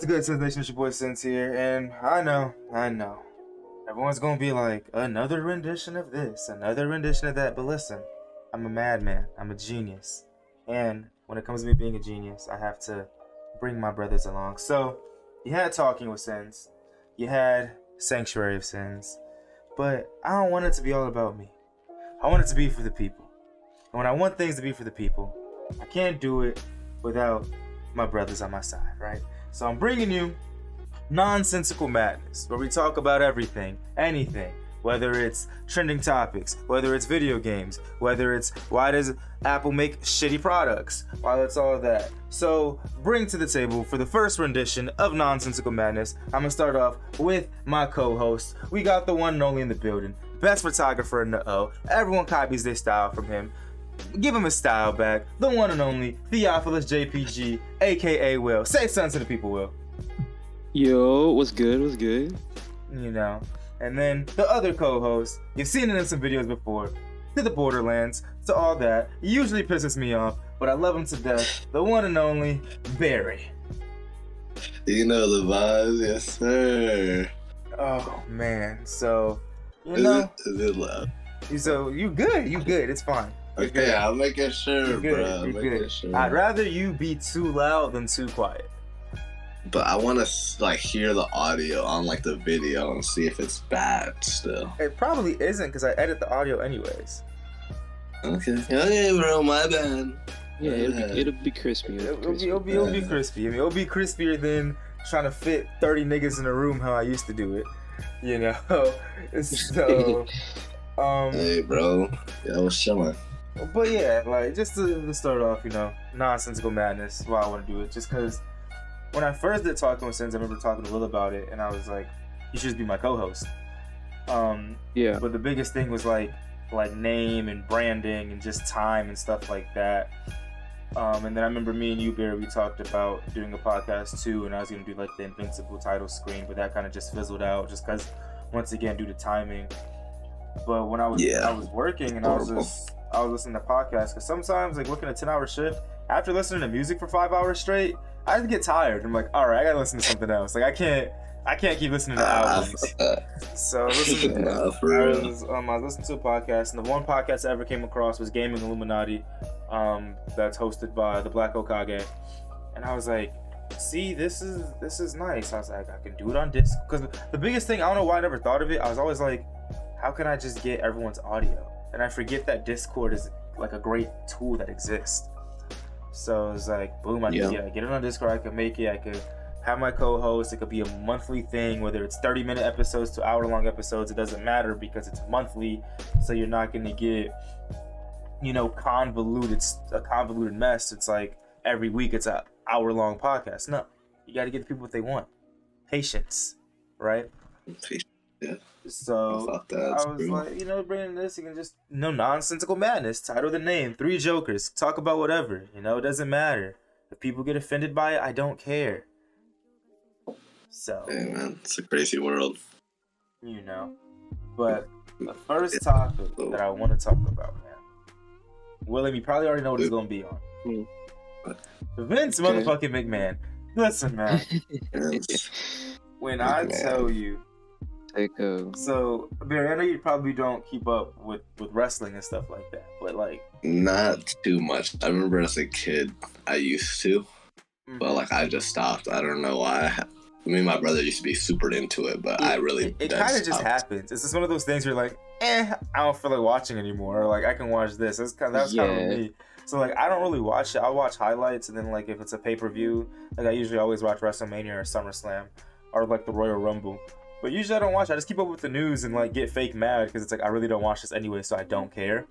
What's good, Sinz Nation? It's your boy Sinz here, and I know. Everyone's gonna be like, another rendition of this, another rendition of that, but listen, I'm a madman, I'm a genius, and when it comes to me being a genius, I have to bring my brothers along. So, you had Talking with Sinz, you had Sanctuary of Sinz, but I don't want it to be all about me. I want it to be for the people. And when I want things to be for the people, I can't do it without my brothers on my side, right? So I'm bringing you Nonsensical Madness, where we talk about everything, anything, whether it's trending topics, whether it's video games, whether it's why does Apple make shitty products, while it's all of that. So bring to the table for the first rendition of Nonsensical Madness, I'm gonna start off with my co-host. We got the one and only in the building, best photographer in the O. Everyone copies their style from him. Give him his style back. The one and only Theophilus JPG, aka Will. Say something to the people, Will. Yo, what's good? What's good? You know. And then the other co-host, you've seen it in some videos before, to the Borderlands, to all that. He usually pisses me off, but I love him to death. The one and only Barry. You know the vibes, yes sir. Oh man, so you know. Is it loud? So you good? It's fine. Okay, I'm making sure, bro. You're good. Sure. I'd rather you be too loud than too quiet. But I want to like hear the audio on like the video and see if it's bad still. It probably isn't because I edit the audio anyways. Okay, bro, my bad. Yeah, it'll be crispy. It'll be crispy. I mean, it'll be crispier than trying to fit 30 niggas in a room how I used to do it. You know. So. Hey, bro. Yeah, I was chilling. But yeah, like just to start off, you know, Nonsensical Madness. Why I want to do it, just because when I first did Talking with Sinz, I remember talking to Will about it, and I was like, "You should just be my co-host." Yeah. But the biggest thing was like name and branding and just time and stuff like that. And then I remember me and you, Barry, we talked about doing a podcast too, and I was gonna do like the Invincible title screen, but that kind of just fizzled out, just because once again due to timing. But when I was working and I was listening to podcasts, because sometimes like working a 10-hour shift, after listening to music for 5 hours straight, I just get tired. I'm like, all right, I gotta listen to something else. Like I can't keep listening to albums. So I was listening to a podcast, and the one podcast I ever came across was Gaming Illuminati, that's hosted by the Black Okage, and I was like, see, this is nice. I was like, I can do it on Discord, because the biggest thing, I don't know why I never thought of it, I was always like, how can I just get everyone's audio? And I forget that Discord is like a great tool that exists. So it's like, boom, I can get it on Discord, I can make it, I could have my co-host, it could be a monthly thing, whether it's 30-minute episodes to hour-long episodes, it doesn't matter because it's monthly, so you're not gonna get, you know, a convoluted mess. It's like every week it's an hour-long podcast. No, you gotta give the people what they want. Patience, right? Yeah. So I was like, you know, bringing this, you can just, you know, Nonsensical Madness, title of the name, 3 jokers, talk about whatever, you know, it doesn't matter. If people get offended by it, I don't care. So, hey man, it's a crazy world. You know, but the first topic that I want to talk about, man, William, you probably already know what it's going to be on. Vince motherfucking McMahon. Listen, man, when I tell you, so Barry, I know you probably don't keep up with wrestling and stuff like that, but like not too much. I remember as a kid I used to, but like I just stopped. I don't know why. I mean, my brother used to be super into it, but I really it kind of just happens. It's just one of those things where you're like, I don't feel like watching anymore, or like I can watch this. That's kind of me. So like I don't really watch it. I'll watch highlights, and then like if it's a pay-per-view, like I usually always watch WrestleMania or SummerSlam or like the Royal Rumble. But usually I don't watch it. I just keep up with the news and like get fake mad because it's like I really don't watch this anyway, so I don't care.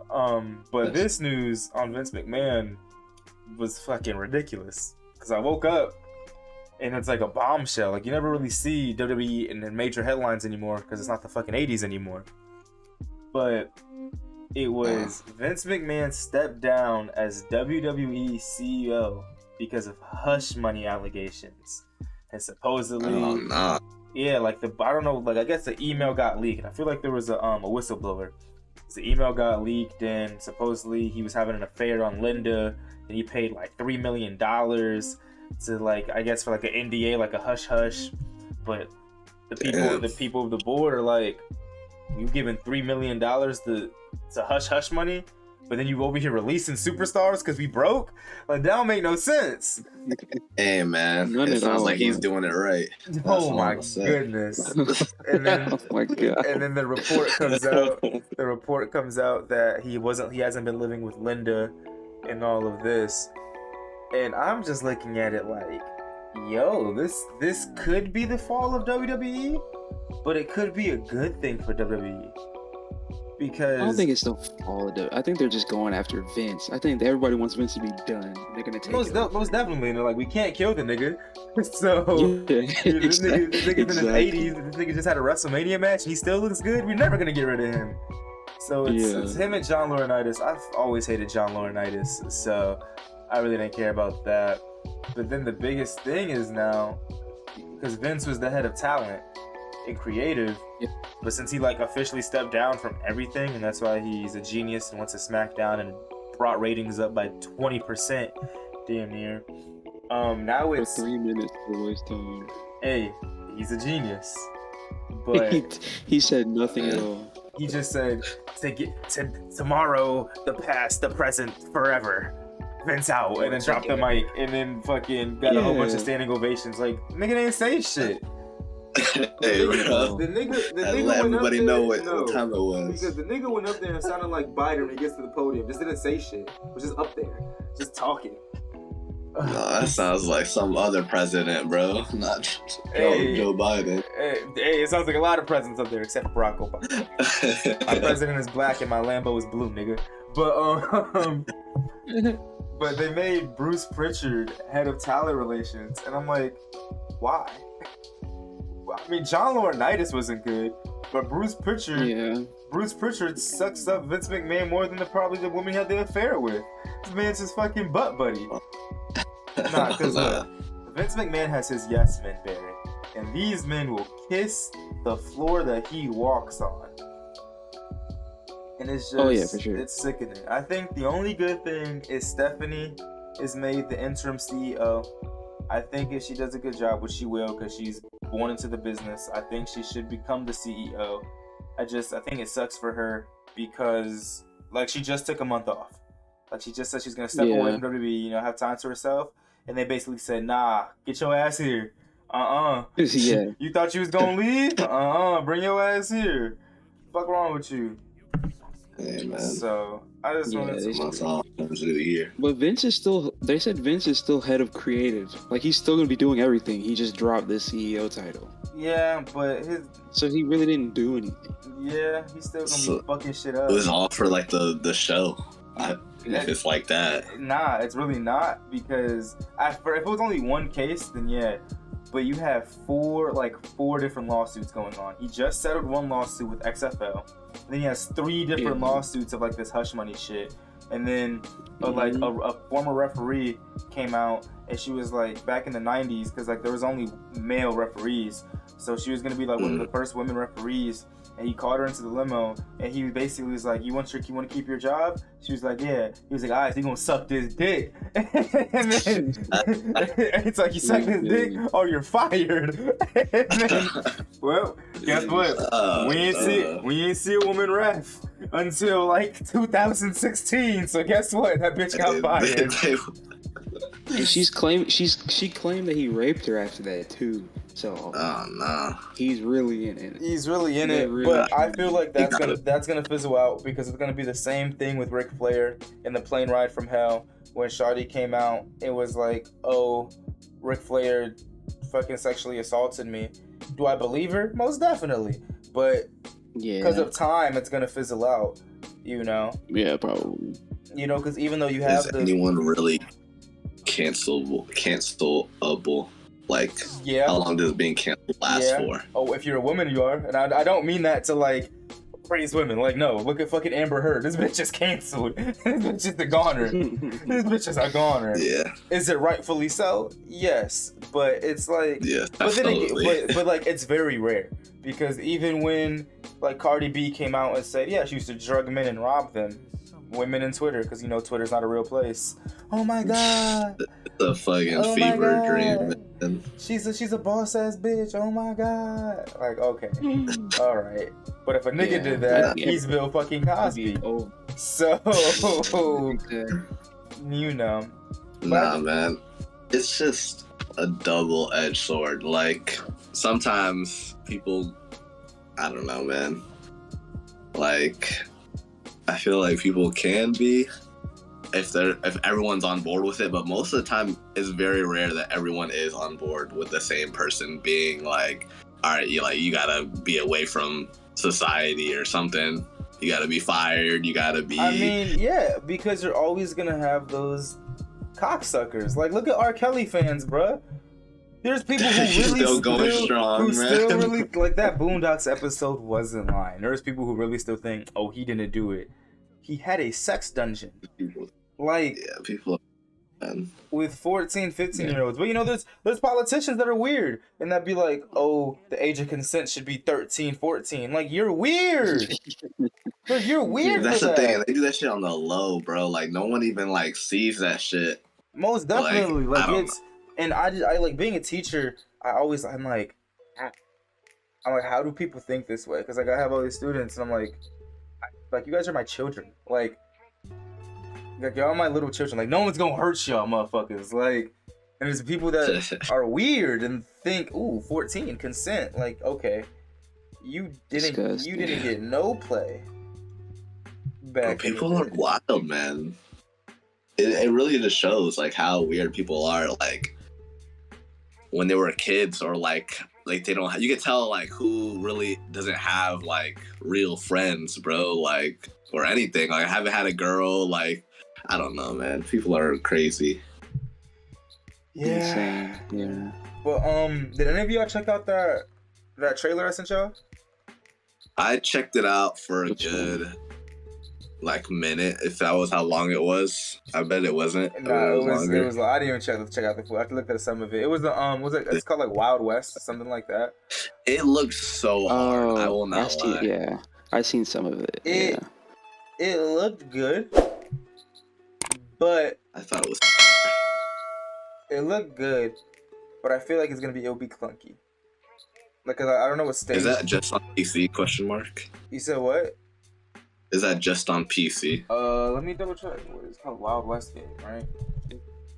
But this news on Vince McMahon was fucking ridiculous because I woke up and it's like a bombshell. Like you never really see WWE in major headlines anymore because it's not the fucking 80s anymore. But it was Vince McMahon stepped down as WWE CEO because of hush money allegations, and supposedly. Yeah, like I don't know, like I guess the email got leaked. I feel like there was a whistleblower. The email got leaked, and supposedly he was having an affair on Linda, and he paid like $3 million like, I guess for like an NDA, like a hush hush, but the people of the board are like, you've given $3 million to hush hush money, but then you over here releasing superstars because we broke. Like, that don't make no sense. Hey man, it sounds like he's doing it right. Oh my goodness! And then, oh my god! And then the report comes out. The report comes out that he hasn't been living with Linda, and all of this. And I'm just looking at it like, yo, this could be the fall of WWE, but it could be a good thing for WWE. Because I don't think it's the fall of WWE. I think they're just going after Vince. I think everybody wants Vince to be done. They're gonna take most definitely. And they're like, we can't kill the nigga. So this nigga's in his 80s. This nigga just had a WrestleMania match and he still looks good. We're never gonna get rid of him. So it's him and John Laurinaitis. I've always hated John Laurinaitis, so I really didn't care about that. But then the biggest thing is now, because Vince was the head of talent and creative, but since he like officially stepped down from everything, and that's why he's a genius and went to SmackDown and brought ratings up by 20%, damn near. Now it's 3 minutes to waste time. Hey, he's a genius, but he said nothing at all. He just said to tomorrow, the past, the present, forever. Vince out, and then dropped the mic, and then fucking got a whole bunch of standing ovations. Like, nigga didn't say shit. Hey, bro. The nigga let everybody know what time it was. Because the nigga went up there and sounded like Biden when he gets to the podium. Just didn't say shit. Was just up there, just talking. No, that sounds like some other president, bro. Not Joe Biden. Hey, it sounds like a lot of presidents up there, except for Barack Obama. My president is black and my Lambo is blue, nigga. But they made Bruce Pritchard head of talent relations, and I'm like, why? I mean, John Laurinaitis wasn't good, but Bruce Pritchard sucks up Vince McMahon more than probably the woman he had the affair with. This man's his fucking butt buddy. Nah, because Vince McMahon has his yes men, Barry, and these men will kiss the floor that he walks on. And it's just, for sure. It's sickening. I think the only good thing is Stephanie is made the interim CEO. I think if she does a good job, which she will, because she's born into the business, I think she should become the CEO. I think it sucks for her because, like, she just took a month off. Like, she just said she's going to step away from WWE, have time to herself. And they basically said, nah, get your ass here. You thought you was going to leave? Bring your ass here. Fuck wrong with you? Hey, man. So I just wanted to. But Vince is still. They said Vince is still head of creative. Like, he's still gonna be doing everything. He just dropped the CEO title. Yeah, but so he really didn't do anything. Yeah, he's still gonna be fucking shit up. It was all for like the show. If it's like that. Nah, it's really not, because if it was only one case, then yeah. But you have four different lawsuits going on. He just settled one lawsuit with XFL. And then he has 3 different lawsuits of like this hush money shit. And then a former referee came out, and she was like, back in the 90s, because like there was only male referees, so she was gonna be like one of the first women referees. And he called her into the limo, and he basically was like, you want to keep your job? She was like, yeah. He was like, all right, so you gonna suck this dick. And then it's like, you suck this dick, or you're fired. And then, well, guess what? We ain't see a woman ref until like 2016. So guess what? That bitch got fired. And she claimed that he raped her after that too. So he's really in it. He's really in it, but I feel like that's gonna fizzle out, because it's gonna be the same thing with Ric Flair in the plane ride from hell. When Shawty came out, it was like, oh, Ric Flair fucking sexually assaulted me. Do I believe her? Most definitely, but because of time, it's gonna fizzle out. Yeah, probably. Because even though you have anyone really cancelable? Like, how long does being canceled last for? Oh, if you're a woman, you are. And I don't mean that to, like, praise women. Like, no, look at fucking Amber Heard. This bitch is canceled. This bitch is a goner. This bitch is a goner. Yeah. Is it rightfully so? Yes. But it's like... Yeah, but then but like, it's very rare. Because even when, like, Cardi B came out and said, yeah, she used to drug men and rob them. Women in Twitter, because, Twitter's not a real place. Oh, my God. The fucking fever dream, man. She's a boss ass bitch. Oh my god. Like, okay, all right. But if a nigga did that, he's Bill fucking Cosby. So, you know. Nah, man. It's just a double-edged sword. Like, sometimes people, I don't know, man. Like, I feel like people can be if everyone's on board with it, but most of the time it's very rare that everyone is on board with the same person being like, all right, you gotta be away from society or something. You gotta be fired. You gotta be. I mean, yeah, because you're always gonna have those cocksuckers. Like, look at R. Kelly fans, bruh. There's people who really still going strong, man. Still really like that Boondocks episode wasn't lying. There's people who really still think, oh, he didn't do it. He had a sex dungeon. Like, yeah, people, man. With 14, 15-year-olds. But you know, there's politicians that are weird, and that'd be like, oh, the age of consent should be 13, 14. Like, you're weird. But you're weird. That's the thing. They do that shit on the low, bro. Like, no one even like sees that shit. Most definitely. Like it's. And I like being a teacher. I'm like, how do people think this way? Because like I have all these students, and I'm like you guys are my children. Like y'all my little children. Like, no one's gonna hurt y'all, motherfuckers. Like, and there's people that are weird and think, ooh, 14 consent. Like, okay, you didn't get no play. Back. Bro, people are wild, man. It really just shows like how weird people are. Like, when they were kids, or like they don't. You can tell like who really doesn't have like real friends, bro. Like, or anything. Like, I haven't had a girl. Like, I don't know, man. People are crazy. Yeah. Insane. Yeah. Well, did any of y'all check out that trailer I sent y'all? I checked it out for a good like minute, if that was how long it was. I bet it wasn't. No, it was. I didn't even check out the full. I looked at some of it. It was the it's called like Wild West, something like that. It looked so hard. I will not lie. Yeah, I seen some of it. It looked good, but I thought it was. It looked good, but I feel like it'll be clunky. Like, 'cause I don't know what stage. Is that just on PC? Question mark. You said what? Is that just on PC? Let me double check. It's called Wild West game, right?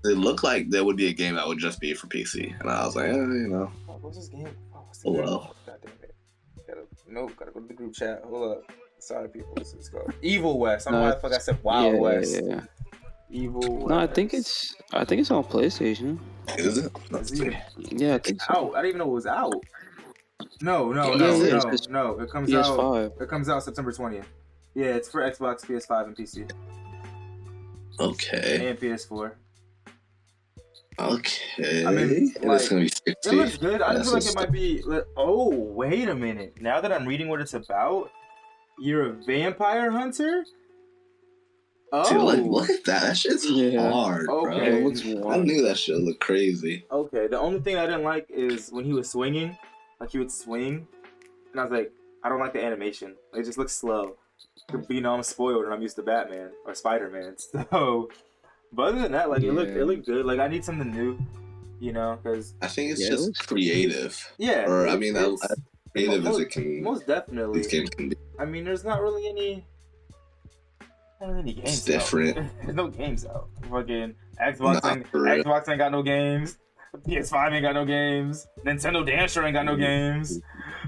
It looked like there would be a game that would just be for PC, and I was like, you know. Oh, what's this game? Oh well. God damn it. Gotta go to the group chat. Hold up. Sorry, people. This is called Evil West. I don't know why the fuck I said Wild West. Yeah. Evil West. No, I think it's on PlayStation. Is it? Yeah, I think so. Out. I didn't even know it was out. No. It comes PS5. out. It comes out September 20th. Yeah, it's for Xbox, PS5, and PC. Okay. And PS4. Okay. I mean, it's gonna be 60. It looks good. I just feel like it might be. Oh, wait a minute. Now that I'm reading what it's about, you're a vampire hunter? Oh. Dude, look at that. That shit's hard, okay. bro. I knew that shit looked crazy. Okay, the only thing I didn't like is when he was swinging. Like, he would swing. And I was like, I don't like the animation. It just looks slow. But, you know, I'm spoiled and I'm used to Batman or Spider-Man. So, but other than that, like, it looked good. Like, I need something new, you know, because I think it's just creative. Yeah. Or, I mean, as creative as it can. Most definitely. These games can be. I mean, there's not really any games it's different. There's no games out. Fucking Xbox ain't got no games. PS5 ain't got no games. Nintendo damn sure ain't got no games.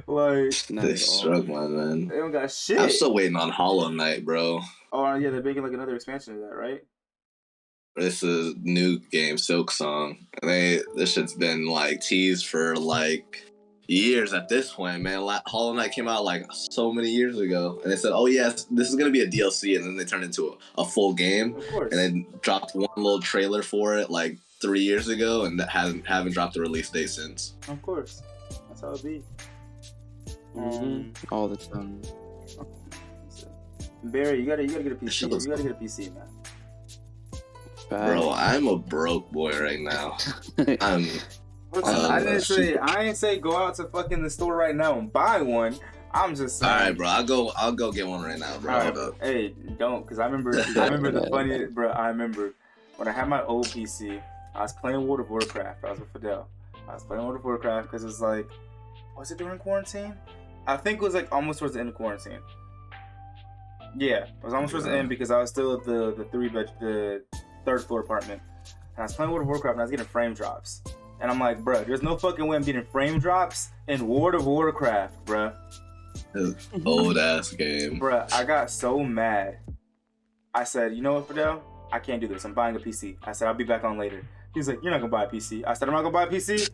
Like, they struggling, man. They don't got shit. I'm still waiting on Hollow Knight, bro. Oh yeah, they're making like another expansion of that, right? This is new game, Silk Song. This shit's been like teased for like years at this point, man. Hollow Knight came out like so many years ago, and they said, "Oh yes, this is gonna be a DLC," and then they turned it into a full game, of course. And then dropped one little trailer for it like 3 years ago, and that haven't dropped the release date since. Of course, that's how it be. All the time. Barry, you gotta get a PC. You gotta get a PC, man. Bro, I'm a broke boy right now. I didn't say go out to fucking the store right now and buy one. I'm just saying. All right, bro. I'll go get one right now, bro. Right, hey, don't, because I remember the funny, bro. I remember when I had my old PC. I was playing World of Warcraft. I was with Fidel. I was playing World of Warcraft because it's like, was it during quarantine? I think it was like almost towards the end of quarantine. Yeah, it was almost towards the end because I was still at the third floor apartment. And I was playing World of Warcraft and I was getting frame drops. And I'm like, bruh, there's no fucking way I'm getting frame drops in World of Warcraft, bruh. Old ass game. Bruh, I got so mad. I said, you know what, Fidel? I can't do this. I'm buying a PC. I said, I'll be back on later. He's like, you're not gonna buy a PC. I said, I'm not gonna buy a PC?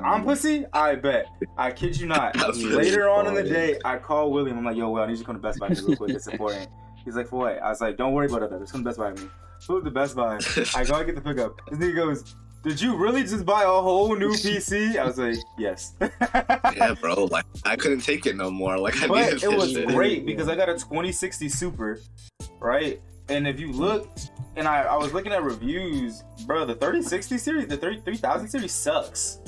I'm pussy? I bet. I kid you not. Later on in the day, I call William. I'm like, yo, Will, I need you to come to Best Buy real quick. It's important. He's like, for what? I was like, don't worry about that. Just come to Best Buy with me. Go to the Best Buy. I go and get the pickup. This nigga goes, did you really just buy a whole new PC? I was like, yes. Yeah, bro. Like, I couldn't take it no more. Like, I needed it was shit. great because I got a 2060 Super, right? And if you look, and I was looking at reviews, bro, the 3060 series, the 3000 series sucks.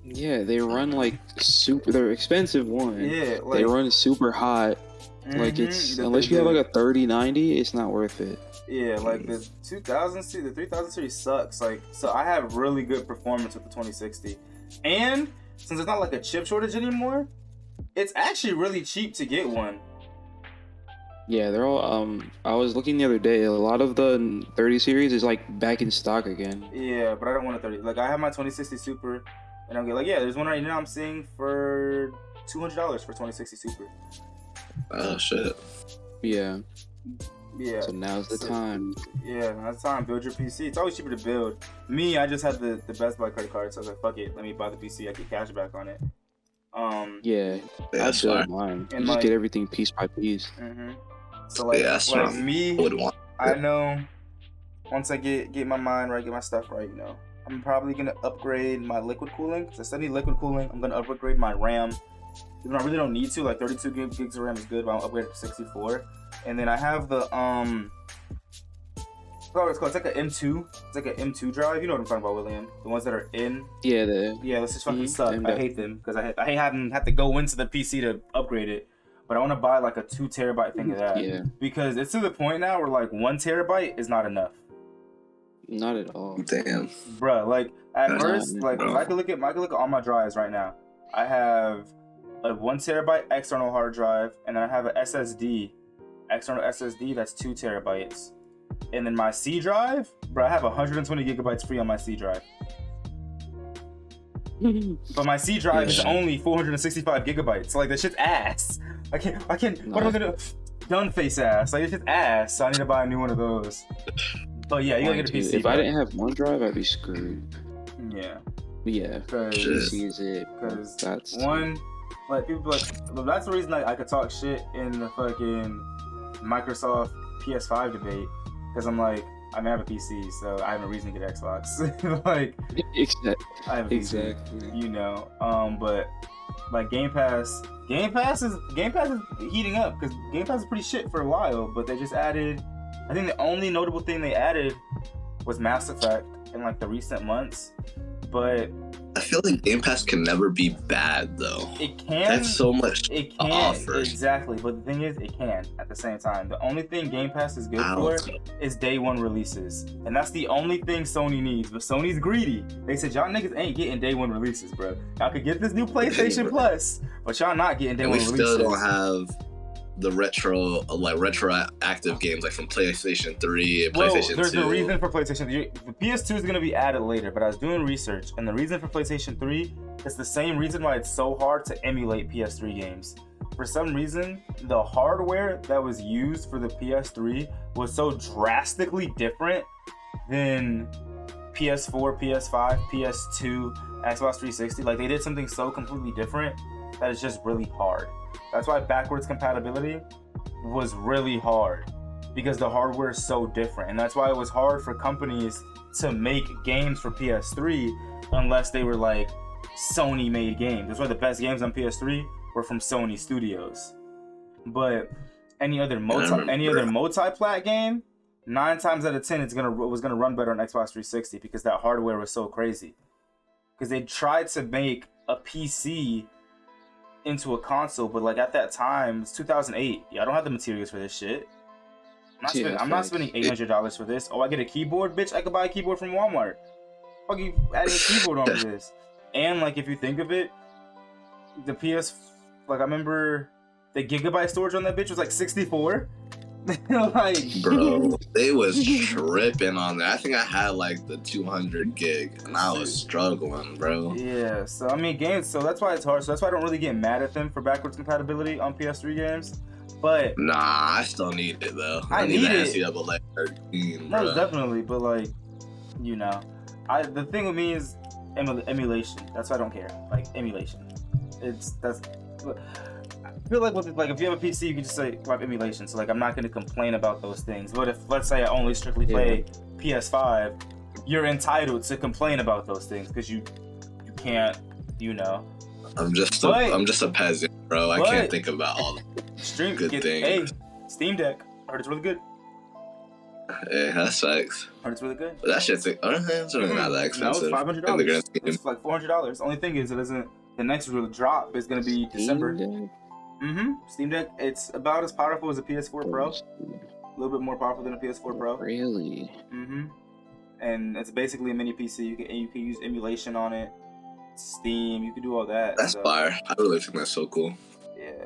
Yeah, they run like super. They're expensive one. Yeah, like, they run super hot. Like it's unless you have like a 3090, it's not worth it. Yeah, like the 2000 series, the 3000 series sucks. Like, so I have really good performance with the 2060, and since it's not like a chip shortage anymore, it's actually really cheap to get one. Yeah, they're all. I was looking the other day. A lot of the 30 series is like back in stock again. Yeah, but I don't want a 30. Like, I have my 2060 Super, and I'm like, yeah, there's one right now I'm seeing for $200 for 2060 Super. Oh shit. Yeah. Yeah. So now's the time. Yeah, now's the time. Build your PC. It's always cheaper to build. Me, I just had the Best Buy credit card, so I was like, fuck it, let me buy the PC. I get cash back on it. Yeah, I built mine. And just like, get everything piece by piece. So like, yeah, like me, I it. know once I get my mind right, get my stuff right, you know, I'm probably gonna upgrade my liquid cooling. Because I still need liquid cooling. I'm gonna upgrade my RAM. Even though I really don't need to. Like 32 gigs of RAM is good, but I'll upgrade it to 64. And then I have the oh, it's called. It's like an M2. It's like an M2 drive. You know what I'm talking about, William? The ones that are in. Yeah, this just fucking suck. I hate them because I hate having to go into the PC to upgrade it. But I want to buy like a 2 terabyte thing of that. Yeah. Because it's to the point now where like 1 terabyte is not enough. Not at all. Damn. Bruh, like at first, like if I could look at all my drives right now. I have a 1 terabyte external hard drive, and then I have an SSD, external SSD that's 2 terabytes. And then my C drive, bro, I have 120 gigabytes free on my C drive. But my C drive is only 465 gigabytes. So like that shit's ass. I can't. What am I gonna do? Done face ass. Like it's just ass. So I need to buy a new one of those. But yeah, you gotta get a PC. If I didn't have OneDrive, I'd be screwed. Yeah. Yeah. PC is it. Because that's one, like people like, well, that's the reason I could talk shit in the fucking Microsoft PS5 debate. Because I'm like, I have a PC, so I have no reason to get Xbox. Like, I have a PC, exactly. You know. But like Game Pass is heating up because Game Pass is pretty shit for a while. But they just added, I think the only notable thing they added was Mass Effect in like the recent months. But I feel like Game Pass can never be bad though. It can. That's so much it to can, offer. exactly. But the thing is, it can at the same time. The only thing Game Pass is good for is day one releases, and that's the only thing Sony needs. But Sony's greedy. They said y'all niggas ain't getting day one releases, bro. Y'all could get this new PlayStation Plus, but y'all not getting day one releases. We still don't have the retroactive games like from PlayStation 3 and PlayStation 2. There's no reason for PlayStation 3. The PS2 is going to be added later, but I was doing research, and the reason for PlayStation 3 is the same reason why it's so hard to emulate PS3 games. For some reason, the hardware that was used for the PS3 was so drastically different than PS4, PS5, PS2, Xbox 360. Like, they did something so completely different that it's just really hard. That's why backwards compatibility was really hard, because the hardware is so different. And that's why it was hard for companies to make games for PS3 unless they were like Sony made games. That's why the best games on PS3 were from Sony Studios. But any other multi-plat game, 9 times out of 10 was gonna run better on Xbox 360 because that hardware was so crazy. Because they tried to make a PC into a console, but like at that time, it's 2008. Yeah, I don't have the materials for this shit. I'm not spending $800 for this. Oh, I get a keyboard, bitch. I could buy a keyboard from Walmart. Fuck you, adding a keyboard onto this. And like, if you think of it, the like I remember the gigabyte storage on that bitch was like 64. Like, bro, they was tripping on that. I think I had like the 200 gig, and I was struggling, bro. Yeah, so I mean, games. So that's why it's hard. So that's why I don't really get mad at them for backwards compatibility on PS3 games. But nah, I still need it though. I need it. NCAA 13, most definitely. But like, you know, the thing with me is emulation. That's why I don't care. Like emulation. I feel like if you have a PC, you can just say have emulation. So like, I'm not going to complain about those things. But if, let's say, I only strictly play PS5, you're entitled to complain about those things because you can't, you know. I'm just a peasant, bro. I can't think about all the good things. Hey, Steam Deck. I heard it's really good. Yeah, that sucks. I heard it's really good. But that shit's like, it's really not that expensive. No, it's $500. It's like $400. Only thing is, the next real drop is going to be December. Steam Deck, it's about as powerful as a PS4 Pro. A little bit more powerful than a PS4 Pro. Really? And it's basically a mini PC. You can use emulation on it. Steam, you can do all that. That's fire. I really think that's so cool. Yeah.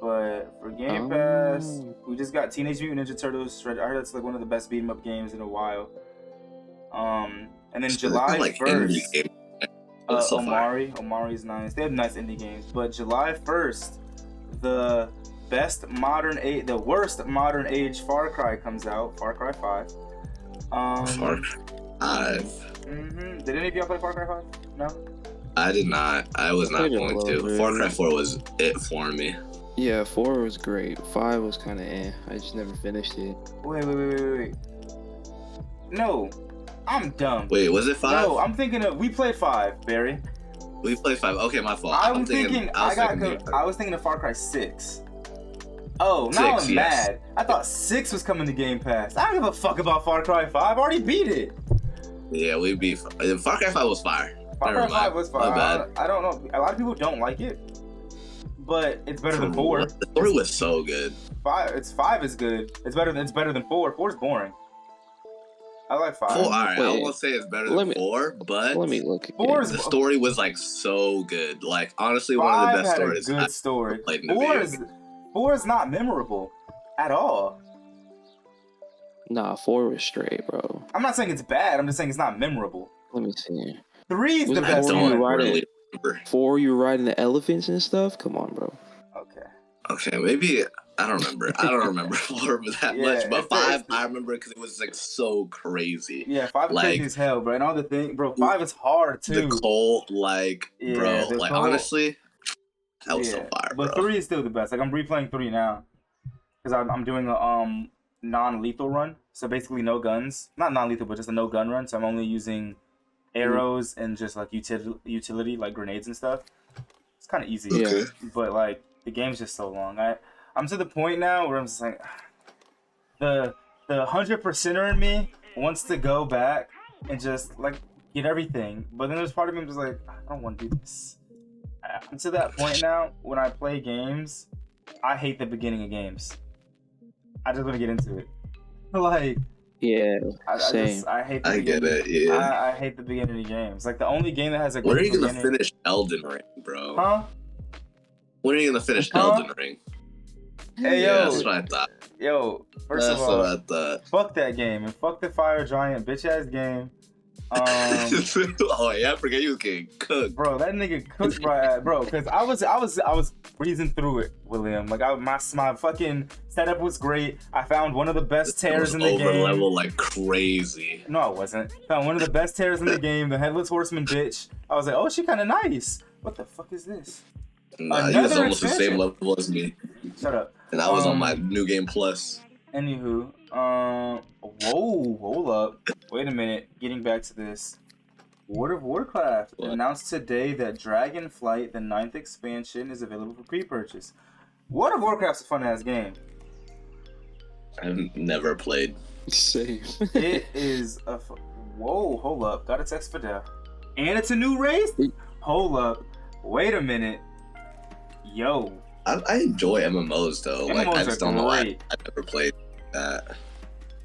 But for Game Pass, we just got Teenage Mutant Ninja Turtles Shred. I heard that's like one of the best beat 'em up games in a while. And then July 1st, Omari's nice. They have nice indie games. But July 1st, the worst modern age Far Cry comes out. Far Cry 5. Far Cry 5. Did any of y'all play Far Cry 5? No? I did not. I was not going to. Far Cry 4 was it for me. Yeah, 4 was great. 5 was kind of I just never finished it. Wait. No, I'm dumb. Wait, was it 5? No, I'm thinking we played 5, Barry. We played 5. Okay, my fault. I was thinking of Far Cry 6. Oh, now I'm mad. I thought 6 was coming to Game Pass. I don't give a fuck about Far Cry 5. I already beat it. Yeah, we beat Far Cry 5 was fire. Far Cry 5 was fire. My bad. I don't know. A lot of people don't like it, but it's better than 4. The story was so good. 5 is good. It's better than 4. 4 is boring. I like 5. 4, all right, I won't say it's better than 4, but let me look. The story was like so good. Like honestly, one of the best stories. Good story. 4 is not memorable at all. Nah, 4 was straight, bro. I'm not saying it's bad. I'm just saying it's not memorable. Let me see. 3 is the best one. 4, you riding the elephants and stuff? Come on, bro. Okay, maybe I don't remember. I don't remember 4 that much, but 5 I remember because it was like so crazy. Yeah, 5 is crazy as hell, bro. And all the things, bro. 5 is hard too. The cult, honestly, that was so fire, bro. But 3 is still the best. Like I'm replaying 3 now because I'm doing a non-lethal run. So basically no guns, not non-lethal, but just a no gun run. So I'm only using arrows and just like utility like grenades and stuff. It's kind of easy, but like the game's just so long. I'm to the point now where I'm just like the 100%er in me wants to go back and just like get everything, but then there's part of me just like I don't want to do this. I'm to that point now when I play games, I hate the beginning of games. I just want to get into it. Like same. I hate the I get it. Yeah. I hate the beginning of games. Like the only game that has a. When are you gonna finish Elden Ring, bro? Huh? When are you gonna finish Elden Ring? Hey yo, that's what I thought. Yo, first of all, fuck that game and fuck the Fire Giant bitch ass game. Oh yeah, I forget you was getting cooked, bro. That nigga cooked bro. Because I was breezing through it, William. Like my fucking setup was great. I found one of the best tears in the game. Over level like crazy. No, I wasn't. Found one of the best tears in the game. The Headless Horseman bitch. I was like, oh, she kind of nice. What the fuck is this? Nah, he was almost the same level as me. Shut up. And I was on my New Game Plus. Anywho, whoa, hold up. Wait a minute. Getting back to this. World of Warcraft announced today that Dragonflight, the 9th expansion, is available for pre-purchase. World of Warcraft's a fun-ass game. I've never played. Same. It is a... Whoa, hold up. Got a text for Dell. And it's a new race? Hold up. Wait a minute. Yo. I enjoy MMOs though. MMOs I just don't know. I great. never played that.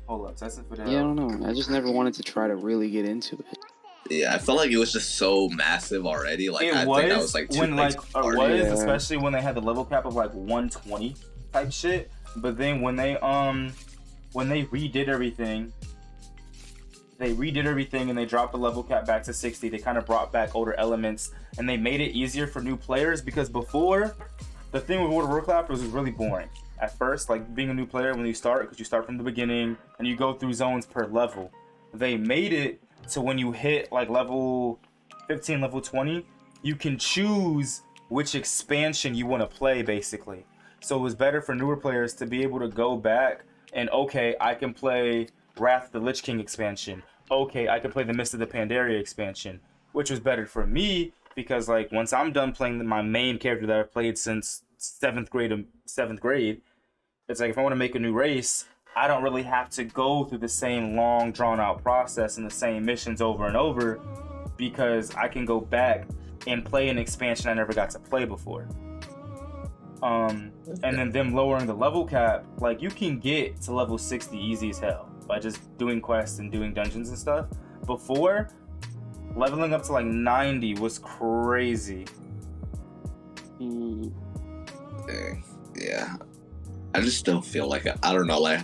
Hold up, that's it for that. Yeah, I don't know. I just never wanted to try to really get into it. Yeah, I felt like it was just so massive already. Like I think that was like too when like especially when they had the level cap of like 120 type shit. But then when they redid everything and they dropped the level cap back to 60. They kind of brought back older elements and they made it easier for new players, because before, the thing with World of Warcraft was really boring at first. Like being a new player when you start, because you start from the beginning and you go through zones per level. They made it so when you hit like level 15, level 20, you can choose which expansion you want to play, basically. So it was better for newer players to be able to go back and, okay, I can play Wrath of the Lich King expansion. Okay, I can play the Mist of the Pandaria expansion, which was better for me because, like, once I'm done playing my main character that I've played since 7th grade, it's like if I want to make a new race, I don't really have to go through the same long, drawn-out process and the same missions over and over, because I can go back and play an expansion I never got to play before. And then them lowering the level cap, like you can get to level 60 easy as hell by just doing quests and doing dungeons and stuff. Before, leveling up to like 90 was crazy. Dang. Yeah. I just still feel like I don't know, like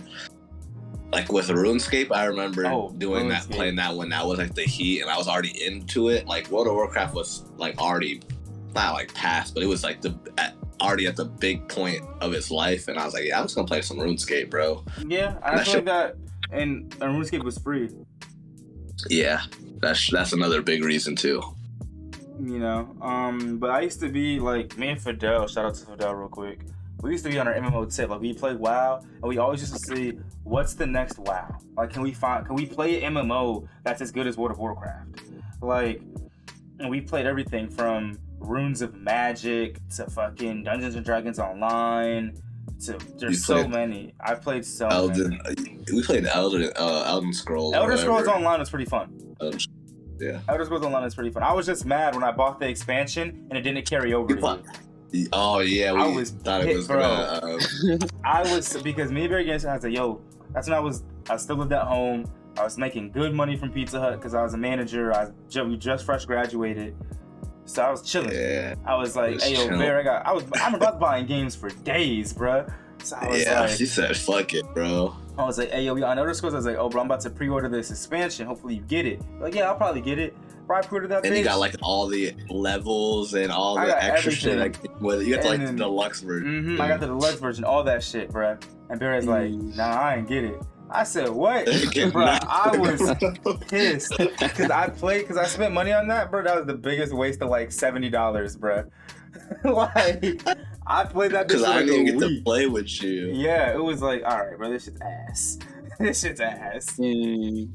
with RuneScape, I remember doing that, playing that when that was like the heat, and I was already into it. Like World of Warcraft was like already not like past, but it was like already at the big point of its life, and I was like, yeah, I'm just gonna play some RuneScape, bro. Yeah, I feel like that, and RuneScape was free. Yeah, that's another big reason too. You know, but I used to be like, me and Fidel, shout out to Fidel real quick. We used to be on our MMO tip. Like we played WoW, and we always used to see what's the next WoW. Like, can we play an MMO that's as good as World of Warcraft? Like, and we played everything from Runes of Magic to fucking Dungeons and Dragons Online. There's so many. I played so many. We played Elden Scrolls. Elder Scrolls Online was pretty fun. Yeah. Elder Scrolls Online is pretty fun. I was just mad when I bought the expansion and it didn't carry over to you. Oh yeah, I was thought hit, it was bro. gonna. I was, because me and Barry Gibson, I was like, yo, that's when I still lived at home. I was making good money from Pizza Hut because I was a manager. We just fresh graduated, so I was chilling. Yeah. I was like, hey yo, Barry, I'm about buying games for days, bro. So I was like, she said, fuck it, bro. I was like, hey yo, we on Elder Scrolls. I was like, oh, bro, I'm about to pre-order this expansion. Hopefully you get it. Like, yeah, I'll probably get it. Bro, I pre-ordered that. And you got like all the levels and all the extra shit. Like, you got like the deluxe version. I got the deluxe version, all that shit, bro. And Barry's like, nah, I ain't get it. I said, what? Bro, I was pissed because I spent money on that, bro. That was the biggest waste of like $70, bro. Like, I played that because I didn't get week to play with you. Yeah, it was like, all right, bro, this shit's ass. This shit's ass.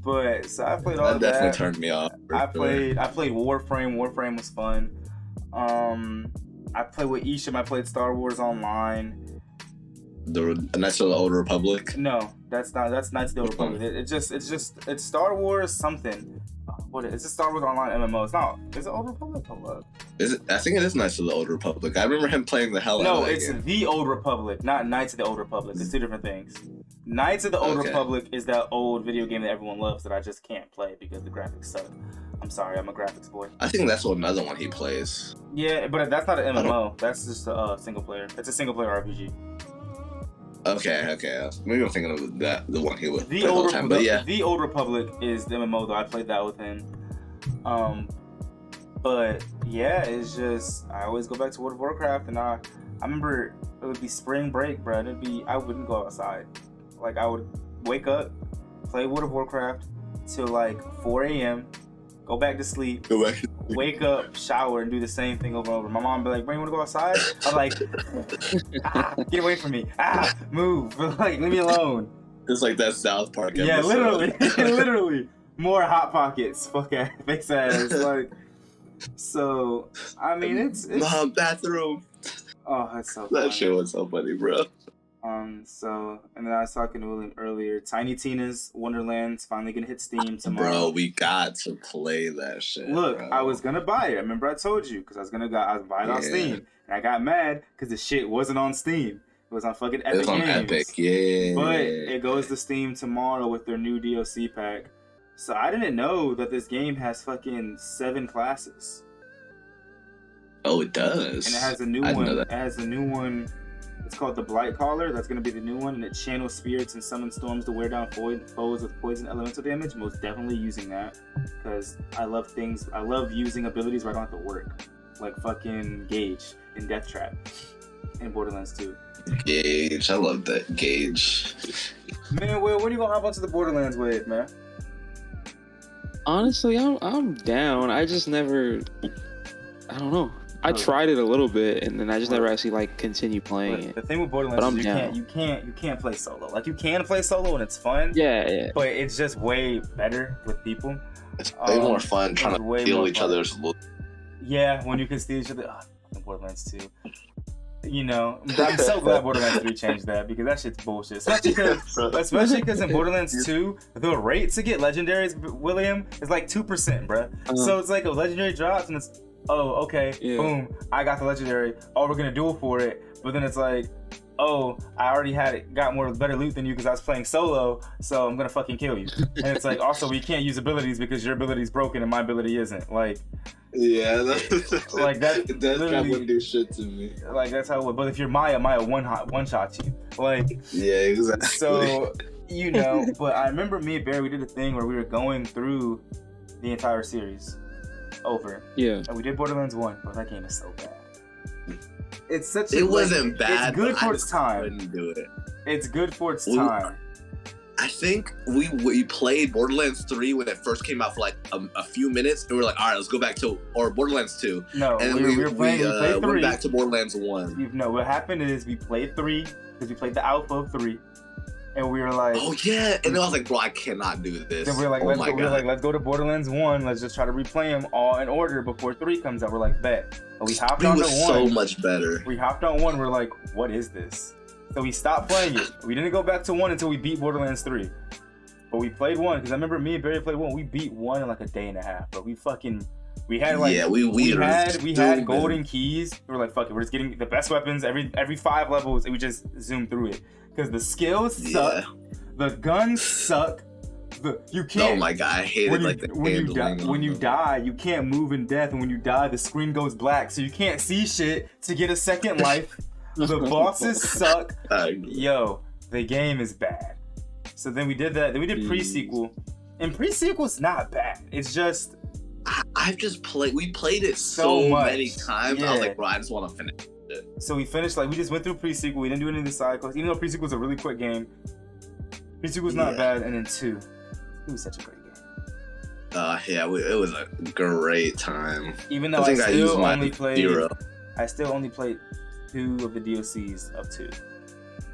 But so I played all that. That definitely turned me off. I played Warframe. Warframe was fun. I played with Isham. I played Star Wars Online. The Knights of the Old Republic. No, that's Knights of the Old Republic. It's Star Wars something. What is it? It's a Star Wars Online MMO. It's not. Is it Old Republic? Hold up. Is it? I think it is Knights of the Old Republic. I remember him playing the hell out of it. No, it's the Old Republic, not Knights of the Old Republic. It's two different things. Knights of the Old Republic is that old video game that everyone loves that I just can't play because the graphics suck. I'm sorry, I'm a graphics boy. I think that's another one he plays. Yeah, but that's not an MMO. That's just a single player. It's a single player RPG. Okay. Maybe I'm thinking of the one he would play all the time. But yeah, the Old Republic is the MMO though. I played that with him. But yeah, it's just I always go back to World of Warcraft, and I remember it would be spring break, bro. I wouldn't go outside. Like I would wake up, play World of Warcraft till like 4 a.m. Go back to sleep. Wake up, shower, and do the same thing over and over. My mom would be like, "Bro, you want to go outside?" I'm like, "Get away from me! Move! Like, leave me alone." It's like that South Park episode. Yeah, literally. More Hot Pockets, fuck ass, face ass. Like, so I mean, it's Mom, bathroom. Oh, that's so funny. That shit was so funny, bro. So, and then I was talking to William earlier. Tiny Tina's Wonderland's finally gonna hit Steam tomorrow. Bro, we got to play that shit. Look, bro. I was gonna buy it. Remember I told you because I was buying it on Steam, and I got mad because the shit wasn't on Steam. It was on fucking It was Epic on Games. Epic, yeah. But it goes to Steam tomorrow with their new DLC pack. So I didn't know that this game has fucking 7 classes. Oh, it does. And it has a new I didn't one. know that. It has a new one. It's called the Blight Caller. That's going to be the new one. And it channels spirits and summons storms to wear down foes with poison elemental damage. Most definitely using that. Because I love things. I love using abilities where I don't have to work. Like fucking Gauge in Death Trap in Borderlands 2. Gauge. I love that Gauge. Man, Will, when are you going to hop onto the Borderlands wave, man? Honestly, I'm down. I just never. I don't know. I tried it a little bit, and then I just never actually like continue playing it. The thing with Borderlands is you can't play solo. Like you can play solo and it's fun. Yeah. But it's just way better with people. It's way more fun trying to steal each other's loot. Yeah, when you can steal each other. Borderlands 2. You know, I'm so glad Borderlands 3 changed that because that shit's bullshit. Especially because in Borderlands 2, the rate to get legendaries, William, is like 2%, bruh. So it's like a legendary drops and it's, oh, okay, boom, I got the legendary. Oh, we're gonna duel for it. But then it's like, oh, I already got better loot than you because I was playing solo, so I'm gonna fucking kill you. And it's like, also, we can't use abilities because your ability's broken and my ability isn't. Like, yeah, like that wouldn't do shit to me. Like that's how it would. But if you're Maya one shot you. Like, yeah, exactly. So, you know, but I remember me and Barry, we did a thing where we were going through the entire series over. Yeah. And we did Borderlands 1, but that game is so bad. It's such It wasn't bad. It's good for its time. Couldn't do it. It's good for its time. I think we played Borderlands 3 when it first came out for like a few minutes, and we were like, all right, let's go back to Borderlands 2. No, and we played 3. Went back to Borderlands 1. No, what happened is we played 3 because we played the alpha of 3, and we were like, oh yeah, and then I was like, bro, I cannot do this. Then we were like, let's go to Borderlands 1. Let's just try to replay them all in order before 3 comes out. We're like, bet. But we hopped on to 1. So much better. We hopped on 1. We're like, what is this? So we stopped playing it. We didn't go back to 1 until we beat Borderlands 3. But we played 1 because I remember me and Barry played 1. We beat 1 in like a day and a half. But we had like we had golden keys. We were like, fuck it, we're just getting the best weapons every 5 levels, and we just zoomed through it because the skills suck, the guns suck. You can't. Oh my god, I hate it. Like when you die, you can't move in death, and when you die, the screen goes black, so you can't see shit to get a second life. The bosses suck. Yo, the game is bad. So then we did that. Then we did pre-sequel, and pre-sequel's not bad. It's just I've just played. We played it so many times. Yeah. I was like, bro, I just want to finish it. So we finished we just went through pre-sequel. We didn't do any of the side quests, even though pre-sequel's a really quick game. Pre-sequel's not bad, and then 2, it was such a great game. Yeah, it was a great time. Even though I still only played 2 of the DLCs of 2.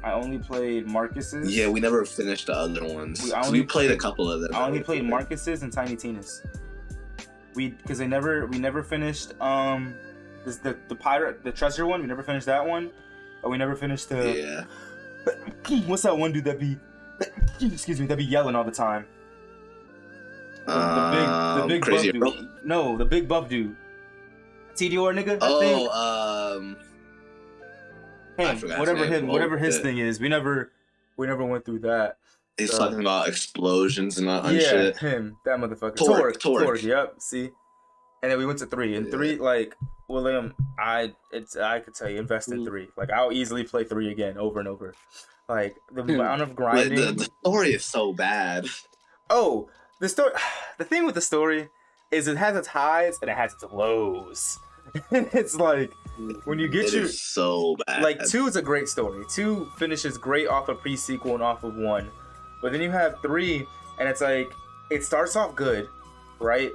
I only played Marcus's. Yeah, we never finished the other ones. We played a couple of them. I only played Marcus's and Tiny Tina's. Because we never finished the pirate, the treasure one. We never finished that one. Or we never finished the what's that one dude that be that be yelling all the time? The big crazy buff dude. No, the big buff dude. TDR nigga. Whatever his thing is, we never went through that. He's talking about explosions and all that shit. Yeah, him, that motherfucker. Torque. Yep. See, and then we went to 3, and 3 like William, I could tell you invest in 3. Like I'll easily play 3 again over and over. Like the amount of grinding. The story is so bad. Oh, the story. The thing with the story is it has its highs and it has its lows. And it's like when you get is so bad. Like 2 is a great story. 2 finishes great off of pre-sequel and off of 1, but then you have 3, and it's like it starts off good, right?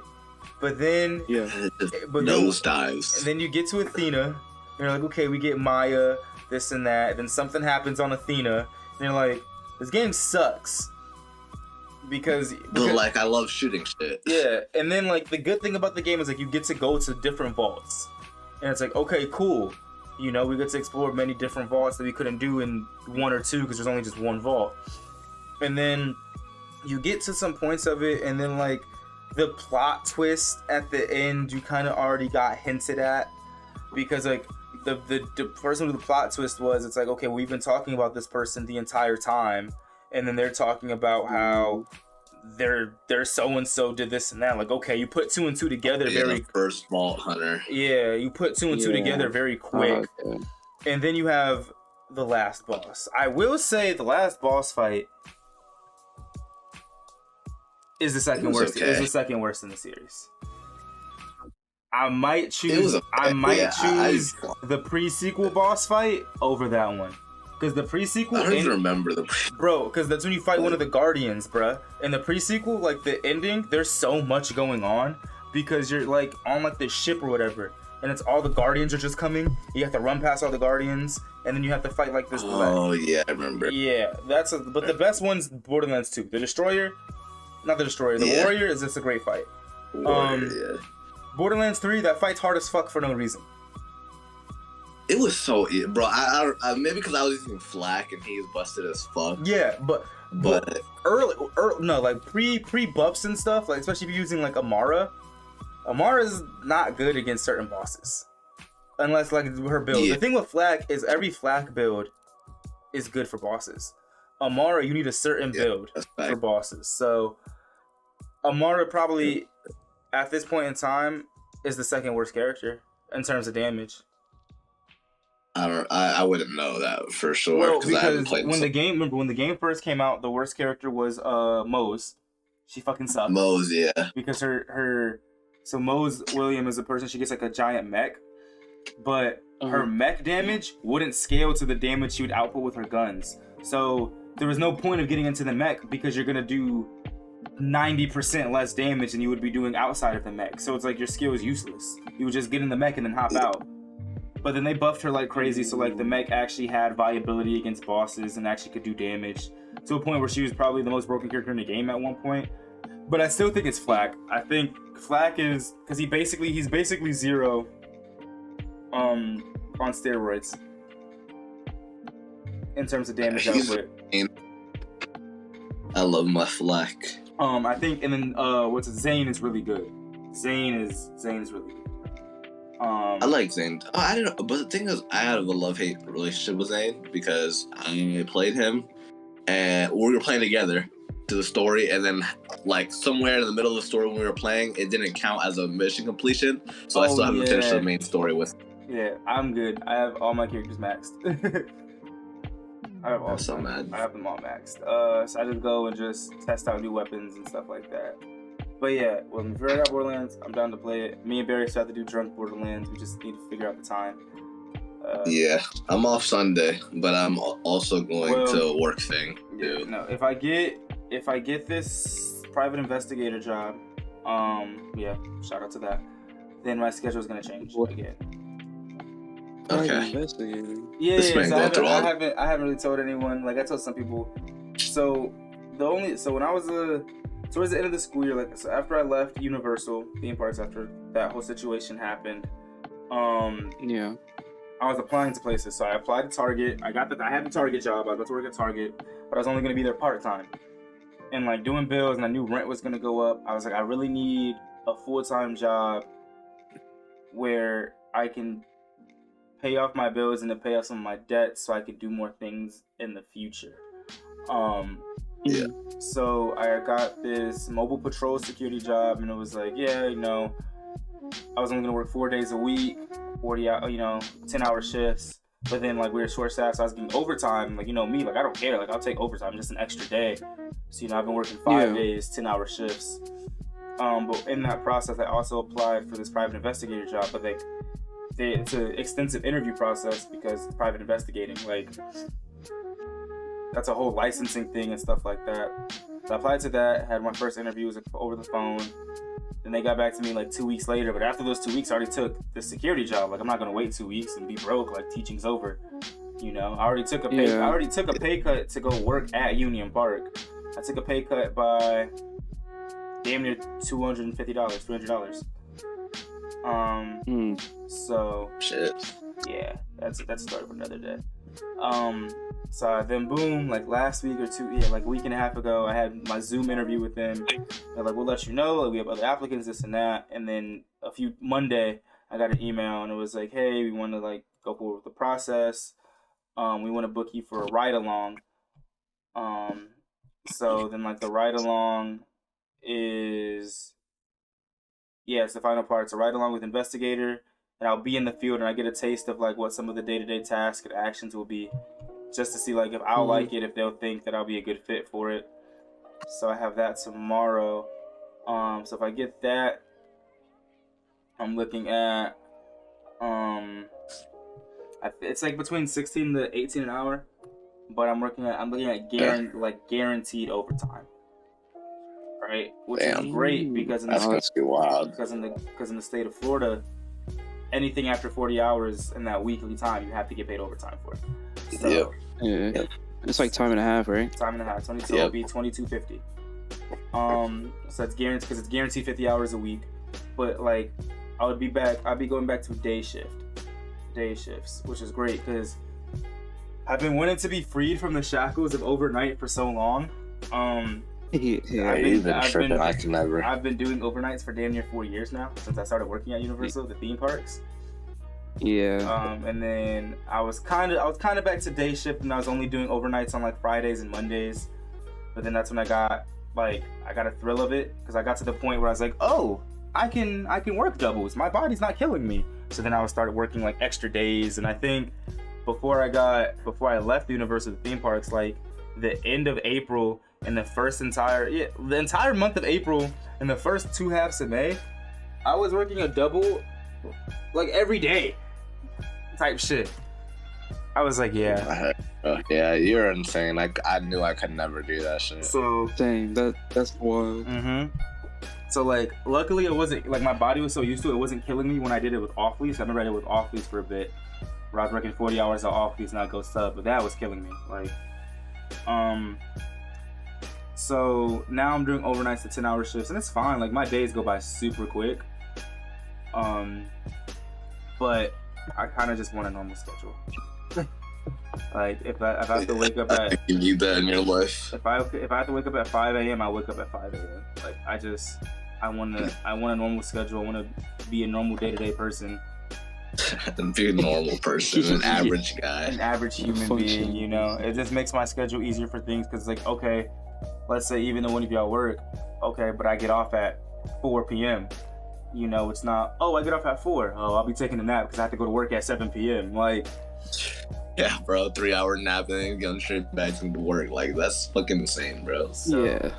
But then nosedives. And then you get to Athena, and you're like, okay, we get Maya, this and that. Then something happens on Athena, and you're like, this game sucks. Because like I love shooting shit. Yeah, and then like the good thing about the game is like you get to go to different vaults, and it's like, okay, cool, you know, we get to explore many different vaults that we couldn't do in 1 or 2 because there's only just 1 vault. And then you get to some points of it, and then like the plot twist at the end you kind of already got hinted at, because like the person with the plot twist was, it's like, okay, we've been talking about this person the entire time, and then they're talking about how they're so and so did this and that. Like, okay, you put 2 and 2 together very first Vault Hunter. Yeah, you put 2 and 2 together very quick, and then you have the last boss. I will say the last boss fight is the second worst. Okay. Is the second worst in the series. I might choose. The pre-sequel boss fight over that one, because the pre-sequel. I don't even remember bro. Because that's when you fight one of the Guardians, bruh. In the pre-sequel, like the ending, there's so much going on because you're like on like this ship or whatever, and it's all the Guardians are just coming. You have to run past all the Guardians, and then you have to fight like this. Oh yeah, I remember. Yeah, but the best one's Borderlands 2. The Destroyer, not the Destroyer. The Warrior is just a great fight. Warrior, Borderlands 3, that fight's hard as fuck for no reason. It was so, bro. I maybe because I was using Flak and he's busted as fuck. Yeah, but early no, like pre buffs and stuff, like especially if you're using like Amara. Amara's not good against certain bosses, unless like her build. The thing with Flak is every Flak build is good for bosses. Amara, you need a certain build for bosses. So Amara probably, at this point in time, is the second worst character in terms of damage. I wouldn't know that for sure. Well, because when the game first came out, the worst character was Mose. She fucking sucked. Mose, yeah. Because so Mose William is a person, she gets like a giant mech, but her mech damage wouldn't scale to the damage she would output with her guns. So there was no point of getting into the mech because you're gonna do 90% less damage than you would be doing outside of the mech. So it's like your skill is useless. You would just get in the mech and then hop out. But then they buffed her like crazy, so like the mech actually had viability against bosses and actually could do damage to a point where she was probably the most broken character in the game at one point. But I still think it's Flak. I think Flak is because he's basically Zero on steroids in terms of damage output. I love my Flak. I think, and then Zane is really good. Zane is really good. I like Zane. I don't know, but the thing is, I have a love-hate relationship with Zane because I played him, and we were playing together to the story, and then like somewhere in the middle of the story when we were playing, it didn't count as a mission completion, so I still haven't finished the main story with. Yeah, I'm good. I have all my characters maxed. I have I'm so mad. I have them all maxed. So I just go and just test out new weapons and stuff like that. But yeah, when we figure out Borderlands, I'm down to play it. Me and Barry still have to do drunk Borderlands. We just need to figure out the time. Yeah, I'm off Sunday, but I'm also going to work thing. Dude. No, if I get this private investigator job, shout out to that. Then my schedule is gonna change again. Okay. Yeah, so I haven't really told anyone. Like I told some people. So when I was towards the end of the school year, like so after I left Universal theme parks, after that whole situation happened, I was applying to places. So I applied to Target. I had the Target job. I was about to work at Target, but I was only gonna be there part time. And like doing bills, and I knew rent was gonna go up. I was like, I really need a full-time job where I can pay off my bills and to pay off some of my debts so I could do more things in the future. So I got this mobile patrol security job, and it was like, I was only gonna work 4 days a week, 40 hour, 10-hour shifts. But then like we were short staffed, so I was getting overtime. Like me, like I don't care. Like I'll take overtime, just an extra day. So I've been working 5 days, 10-hour shifts. But in that process, I also applied for this private investigator job. But it's an extensive interview process because it's private investigating. Like that's a whole licensing thing and stuff like that. So I applied to that. Had my first interview was over the phone. Then they got back to me like 2 weeks later. But after those 2 weeks, I already took the security job. Like I'm not gonna wait 2 weeks and be broke. Like teaching's over. I already took a pay cut to go work at Union Park. I took a pay cut by damn near $250, $300. So shit. Yeah, that's a story for another day. So then boom, like last week or like a week and a half ago, I had my Zoom interview with them. They're like, we'll let you know, like we have other applicants, this and that. And then Monday, I got an email and it was like, hey, we want to like go forward with the process. We want to book you for a ride along. So then like the ride along is, it's the final part. It's a ride along with investigator, and I'll be in the field and I get a taste of like what some of the day-to-day tasks and actions will be, just to see like if I'll like it, if they'll think that I'll be a good fit for it. So I have that tomorrow. So if I get that, I'm looking at it's like between 16 to 18 an hour, but I'm looking at guaranteed overtime, right? Which is great because that's gonna be wild. Because in the state of Florida, anything after 40 hours in that weekly time, you have to get paid overtime for it. So, Yep. It's like time and a half, right? Time and a half. 22 will be $22.50. So it's guaranteed because it's guaranteed 50 hours a week. But like, I'd be going back to day shifts, which is great because I've been wanting to be freed from the shackles of overnight for so long. I've been doing overnights for damn near 4 years now, since I started working at Universal, the theme parks. Yeah. And then I was kind of back to day shift, and I was only doing overnights on like Fridays and Mondays. But then that's when I got a thrill of it, because I got to the point where I was like, oh, I can work doubles. My body's not killing me. So then I started working like extra days, and I think before I left the Universal theme parks, like the end of April and the entire month of April and the first 2 halves of May, I was working a double like every day type shit. I was like, yeah, you're insane. I knew I could never do that shit. So dang, that's wild. So like, luckily it wasn't like my body was so used to it, it wasn't killing me when I did it with off lease. I remember I did it with off lease for a bit, where I was working 40 hours of off lease and I'd go sub, but that was killing me. Like, so now I'm doing overnights to 10-hour shifts, and it's fine. Like, my days go by super quick. But I kind of just want a normal schedule. Like, if I have to wake up at, you need that in your life. If I have to wake up at 5 a.m., I wake up at 5 a.m. Like, I want a normal schedule. I want to be a normal day-to-day person. And be a normal person, an average guy, an average human being. You know, it just makes my schedule easier for things, because like, okay, let's say even though one of y'all work, okay, but I get off at 4 p.m. You know, it's not, oh, I get off at 4. Oh, I'll be taking a nap because I have to go to work at 7 p.m. Like, yeah, bro, 3-hour nap and then going straight back to work. Like, that's fucking insane, bro. So,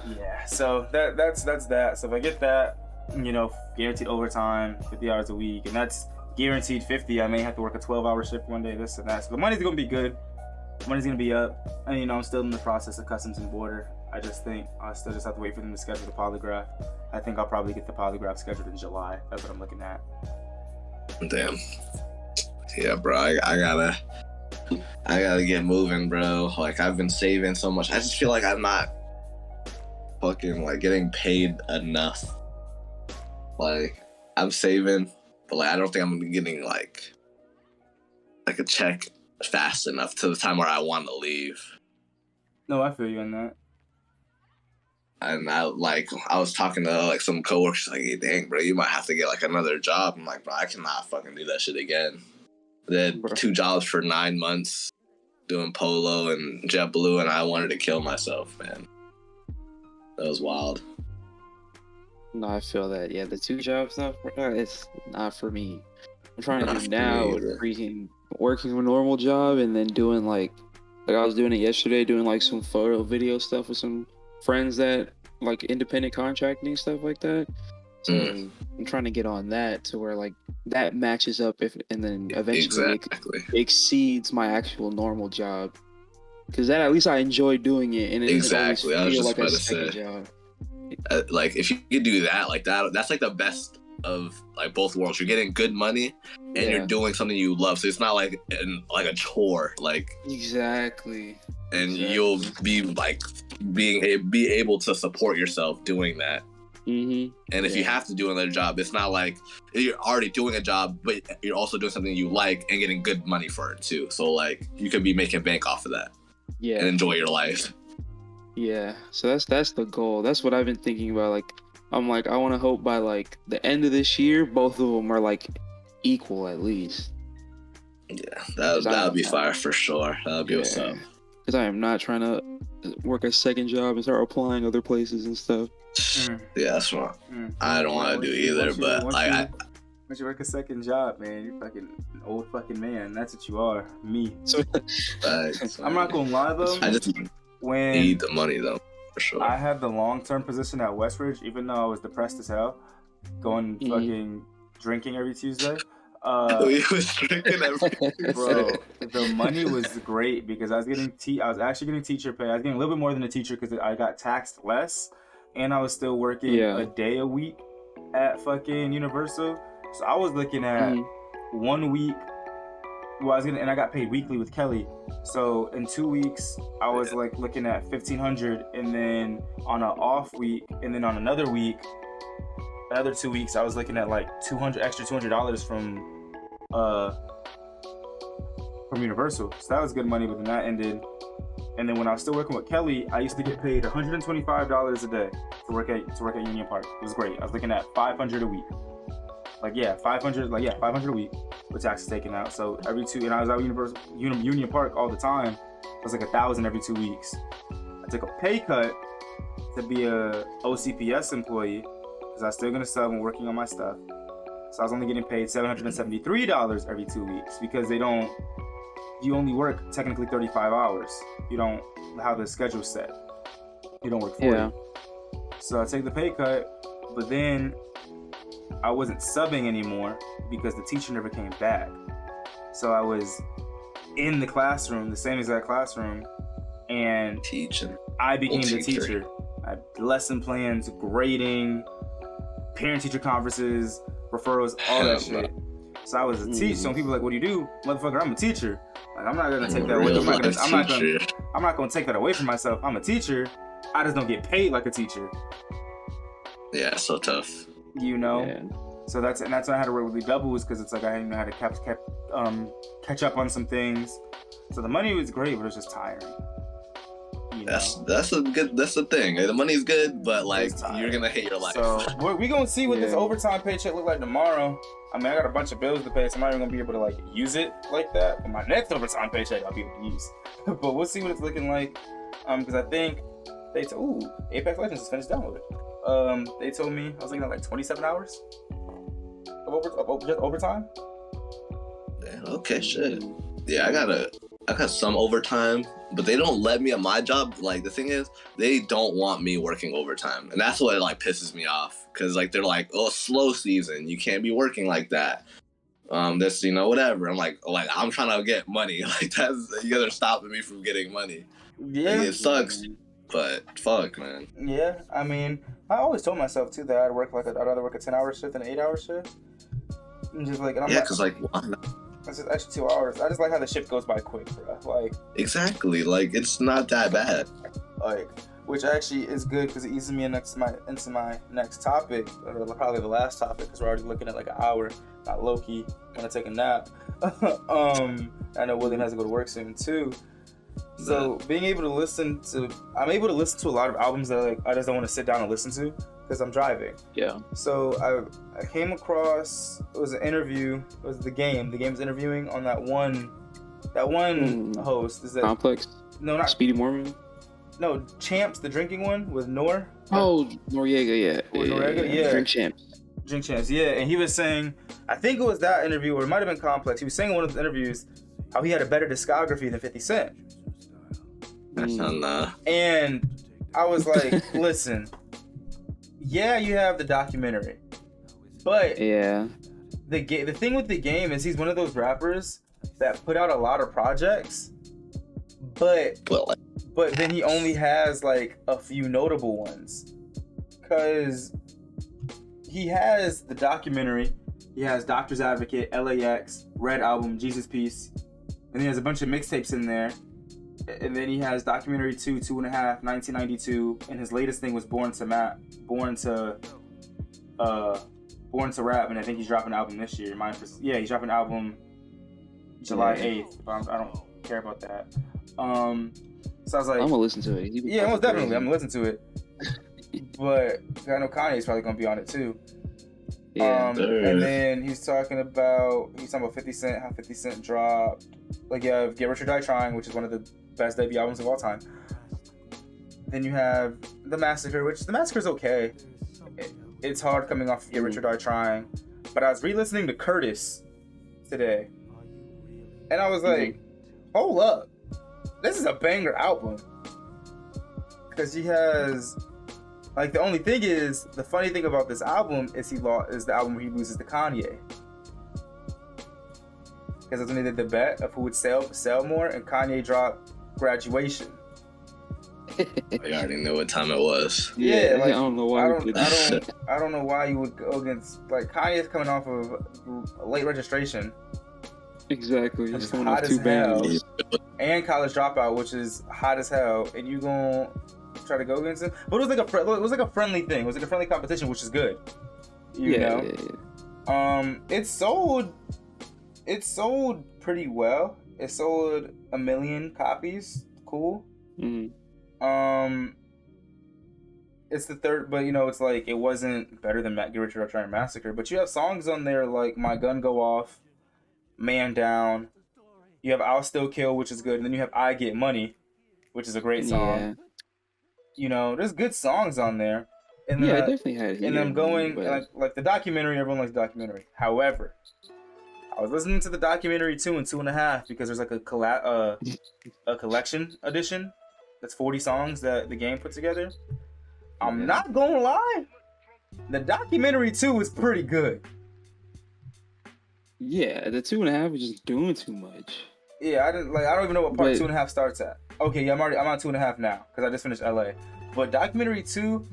so that's that. So if I get that, you know, guaranteed overtime, 50 hours a week, and that's guaranteed 50. I may have to work a 12-hour shift one day, this and that. So the money's gonna be good. Money's gonna be up. And you know, I'm still in the process of Customs and Border. I just think I still just have to wait for them to schedule the polygraph. I think I'll probably get the polygraph scheduled in July. That's what I'm looking at. Damn. Yeah, bro. I gotta get moving, bro. Like, I've been saving so much. I just feel like I'm not fucking like getting paid enough. Like, I'm saving, but like I don't think I'm gonna be getting like a check fast enough to the time where I want to leave. No, I feel you on that. And I was talking to like some coworkers, like, hey, dang, bro, you might have to get like another job. I'm like, bro, I cannot fucking do that shit again. Did 2 jobs for 9 months doing Polo and JetBlue, and I wanted to kill myself, man. That was wild. No, I feel that. Yeah, the 2 job stuff, it's not for me. I'm trying to do now freaking working a normal job and then doing like I was doing it yesterday, doing like some photo video stuff with some friends that like independent contracting and stuff like that. So I'm trying to get on that to where like that matches up and then eventually it exceeds my actual normal job, because that at least I enjoy doing it and it exactly. I was just like about to say, job. Like if you could do that, like that's like the best of like both worlds. You're getting good money and you're doing something you love, so it's not like a chore. Like exactly. And you'll be like be able to support yourself doing that. And if you have to do another job, it's not like you're already doing a job, but you're also doing something you like and getting good money for it too. So like you could be making bank off of that. Yeah. And enjoy your life. Yeah. So that's the goal. That's what I've been thinking about. Like I'm like, I want to hope by like the end of this year, both of them are like equal at least. Yeah, that would be fire for sure. That would be what's up. Because I am not trying to work a second job and start applying other places and stuff. Yeah, that's what I don't want to do either. But once you work a second job, man, you're fucking an old fucking man. That's what you are. Me. I'm not gonna lie though. I just need the money though, for sure. I had the long-term position at Westridge, even though I was depressed as hell, going fucking drinking every Tuesday. He was drinking every Tuesday. Bro, the money was great because I was actually getting teacher pay. I was getting a little bit more than a teacher because I got taxed less, and I was still working a day a week at fucking Universal. So I was looking at 1 week. Well, and I got paid weekly with Kelly. So in 2 weeks, I was like looking at $1,500, and then on an off week, and then on another week, another 2 weeks, I was looking at like extra $200 from Universal. So that was good money, but then that ended. And then when I was still working with Kelly, I used to get paid $125 a day to work at Union Park. It was great. I was looking at $500 a week. $500 a week with taxes taken out. So every and I was at Union Park all the time. It was like $1,000 every 2 weeks. I took a pay cut to be a OCPS employee because I was still gonna sub and working on my stuff. So I was only getting paid $773 every 2 weeks because you only work technically 35 hours. You don't have the schedule set. You don't work 40. So I take the pay cut, but then I wasn't subbing anymore because the teacher never came back. So I was in the classroom, the same exact classroom, and teaching. I became the teacher. I had lesson plans, grading, parent-teacher conferences, referrals, all that shit. So I was a teacher. So when people are like, "What do you do, motherfucker?" I'm a teacher. Like, I'm not gonna take that away. I'm not gonna take that away from myself. I'm a teacher. I just don't get paid like a teacher. Yeah, so tough. You know. Yeah. So that's why I had to work with doubles because it's like I didn't know how to catch up on some things. So the money was great, but it was just tiring. That's the thing. The money's good, but like you're gonna hate your life. So we gonna see what this overtime paycheck look like tomorrow. I mean, I got a bunch of bills to pay, so I'm not even gonna be able to like use it like that. But my next overtime paycheck I'll be able to use. But we'll see what it's looking like. Because I think Apex Legends is finished downloaded. They told me I was looking at like 27 hours of just overtime. Yeah, okay, shit. Yeah, I got some overtime, but they don't let me at my job. Like the thing is, they don't want me working overtime, and that's what like pisses me off. Cause like they're like, "Oh, slow season, you can't be working like that." This whatever. I'm like I'm trying to get money. Like you guys are stopping me from getting money. Yeah, like, it sucks, but fuck, man. Yeah, I mean, I always told myself too that I'd rather work a 10-hour shift than an 8-hour shift. And just like, and I'm because like. It's just extra 2 hours. I just like how the shift goes by quick, bro. Like exactly, like it's not that bad. Like, which actually is good because it eases me into my next topic, or probably the last topic, because we're already looking at like an hour. Not low-key. I'm gonna take a nap. I know William has to go to work soon too. So I'm able to listen to a lot of albums that I just don't want to sit down and listen to because I'm driving. Yeah. So I came across, it was an interview. It was the game's interviewing on that one host. Is that Complex? No, not Speedy Mormon. No, Champs, the drinking one with Nor. Oh, Noriega, yeah. Noriega, yeah. Drink Champs, yeah. And he was saying, I think it was that interview, or it might have been Complex. He was saying in one of the interviews how he had a better discography than 50 Cent. And I was like, listen, yeah, you have the documentary, but yeah, the thing with the game is he's one of those rappers that put out a lot of projects, but then he only has like a few notable ones, because he has the documentary, he has Doctor's Advocate, LAX, Red Album, Jesus Peace, and he has a bunch of mixtapes in there. And then he has documentary 2, 2.5, 1992, and his latest thing was Born to Rap, and I think he's dropping an album this year. He's dropping an album July 8th. But I don't care about that. So I was like, I'm gonna listen to it. Yeah, most definitely, I'm gonna listen to it. But I know Kanye's probably gonna be on it too. Yeah. And then he's talking about 50 Cent, how 50 Cent dropped. Like, you have Get Rich or Die Trying, which is one of the best debut albums of all time. Then you have The Massacre, which The Massacre's okay. It's hard coming off of Get Rich or Die Trying. But I was re-listening to Curtis today. And I was like, hold up. This is a banger album. Because he has... Like, the only thing is, the funny thing about this album is the album where he loses to Kanye. Because that's when they did the bet of who would sell more, and Kanye dropped Graduation. I already know what time it was. Yeah, like, I don't know why. I don't know why you would go against, like, Kanye's coming off of Late Registration. Exactly. Which is hot as hell. And College Dropout, which is hot as hell, and you gonna try to go against him? But it was like a friendly thing. It was like a friendly competition, which is good. You know? Yeah. It sold pretty well. It sold 1 million copies. Cool. Mm-hmm. It's the third, but it's like it wasn't better than Get Rich or Die Massacre. But you have songs on there like My Gun Go Off, Man Down. You have I'll Still Kill, which is good, and then you have I Get Money, which is a great song. Yeah. There's good songs on there. And I definitely had. And I'm going like the documentary. Everyone likes the documentary. However, I was listening to the documentary 2 and 2.5 because there's like a collection edition. That's 40 songs that the game put together. I'm not gonna lie, the documentary 2 is pretty good. Yeah, the 2.5 was just doing too much. Yeah, I don't even know what part 2.5 starts at. Okay, yeah, I'm on 2.5 now because I just finished LA. But documentary 2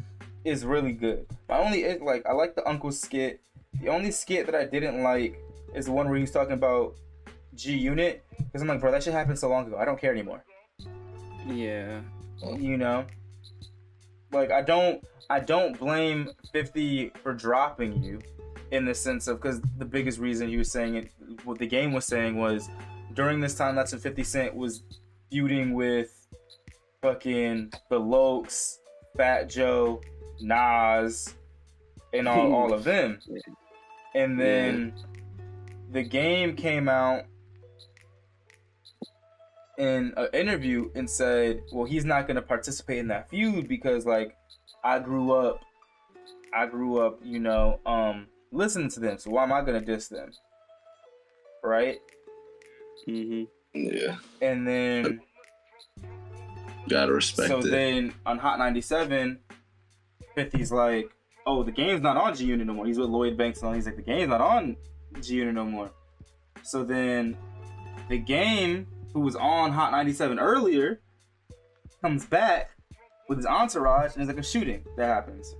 is really good. I like the Uncle skit. The only skit that I didn't like is the one where he was talking about G Unit, because I'm like, bro, that shit happened so long ago. I don't care anymore. Yeah. Like, I don't blame 50 for dropping you, in the sense of, because the biggest reason he was saying it, what the game was saying was, during this time, that's when 50 Cent was feuding with fucking the Lokes, Fat Joe, Nas, and all of them. And then the game came out in an interview and said, well, he's not going to participate in that feud because, like, I grew up, listening to them, so why am I going to diss them? Right? Mm-hmm. Yeah. And then gotta respect it. So then on Hot 97, 50's like, oh, the game's not on G Unit no more. He's with Lloyd Banks and all. He's like, the game's not on G Unit no more. So then the game, who was on Hot 97 earlier, comes back with his entourage, and there's like a shooting that happens.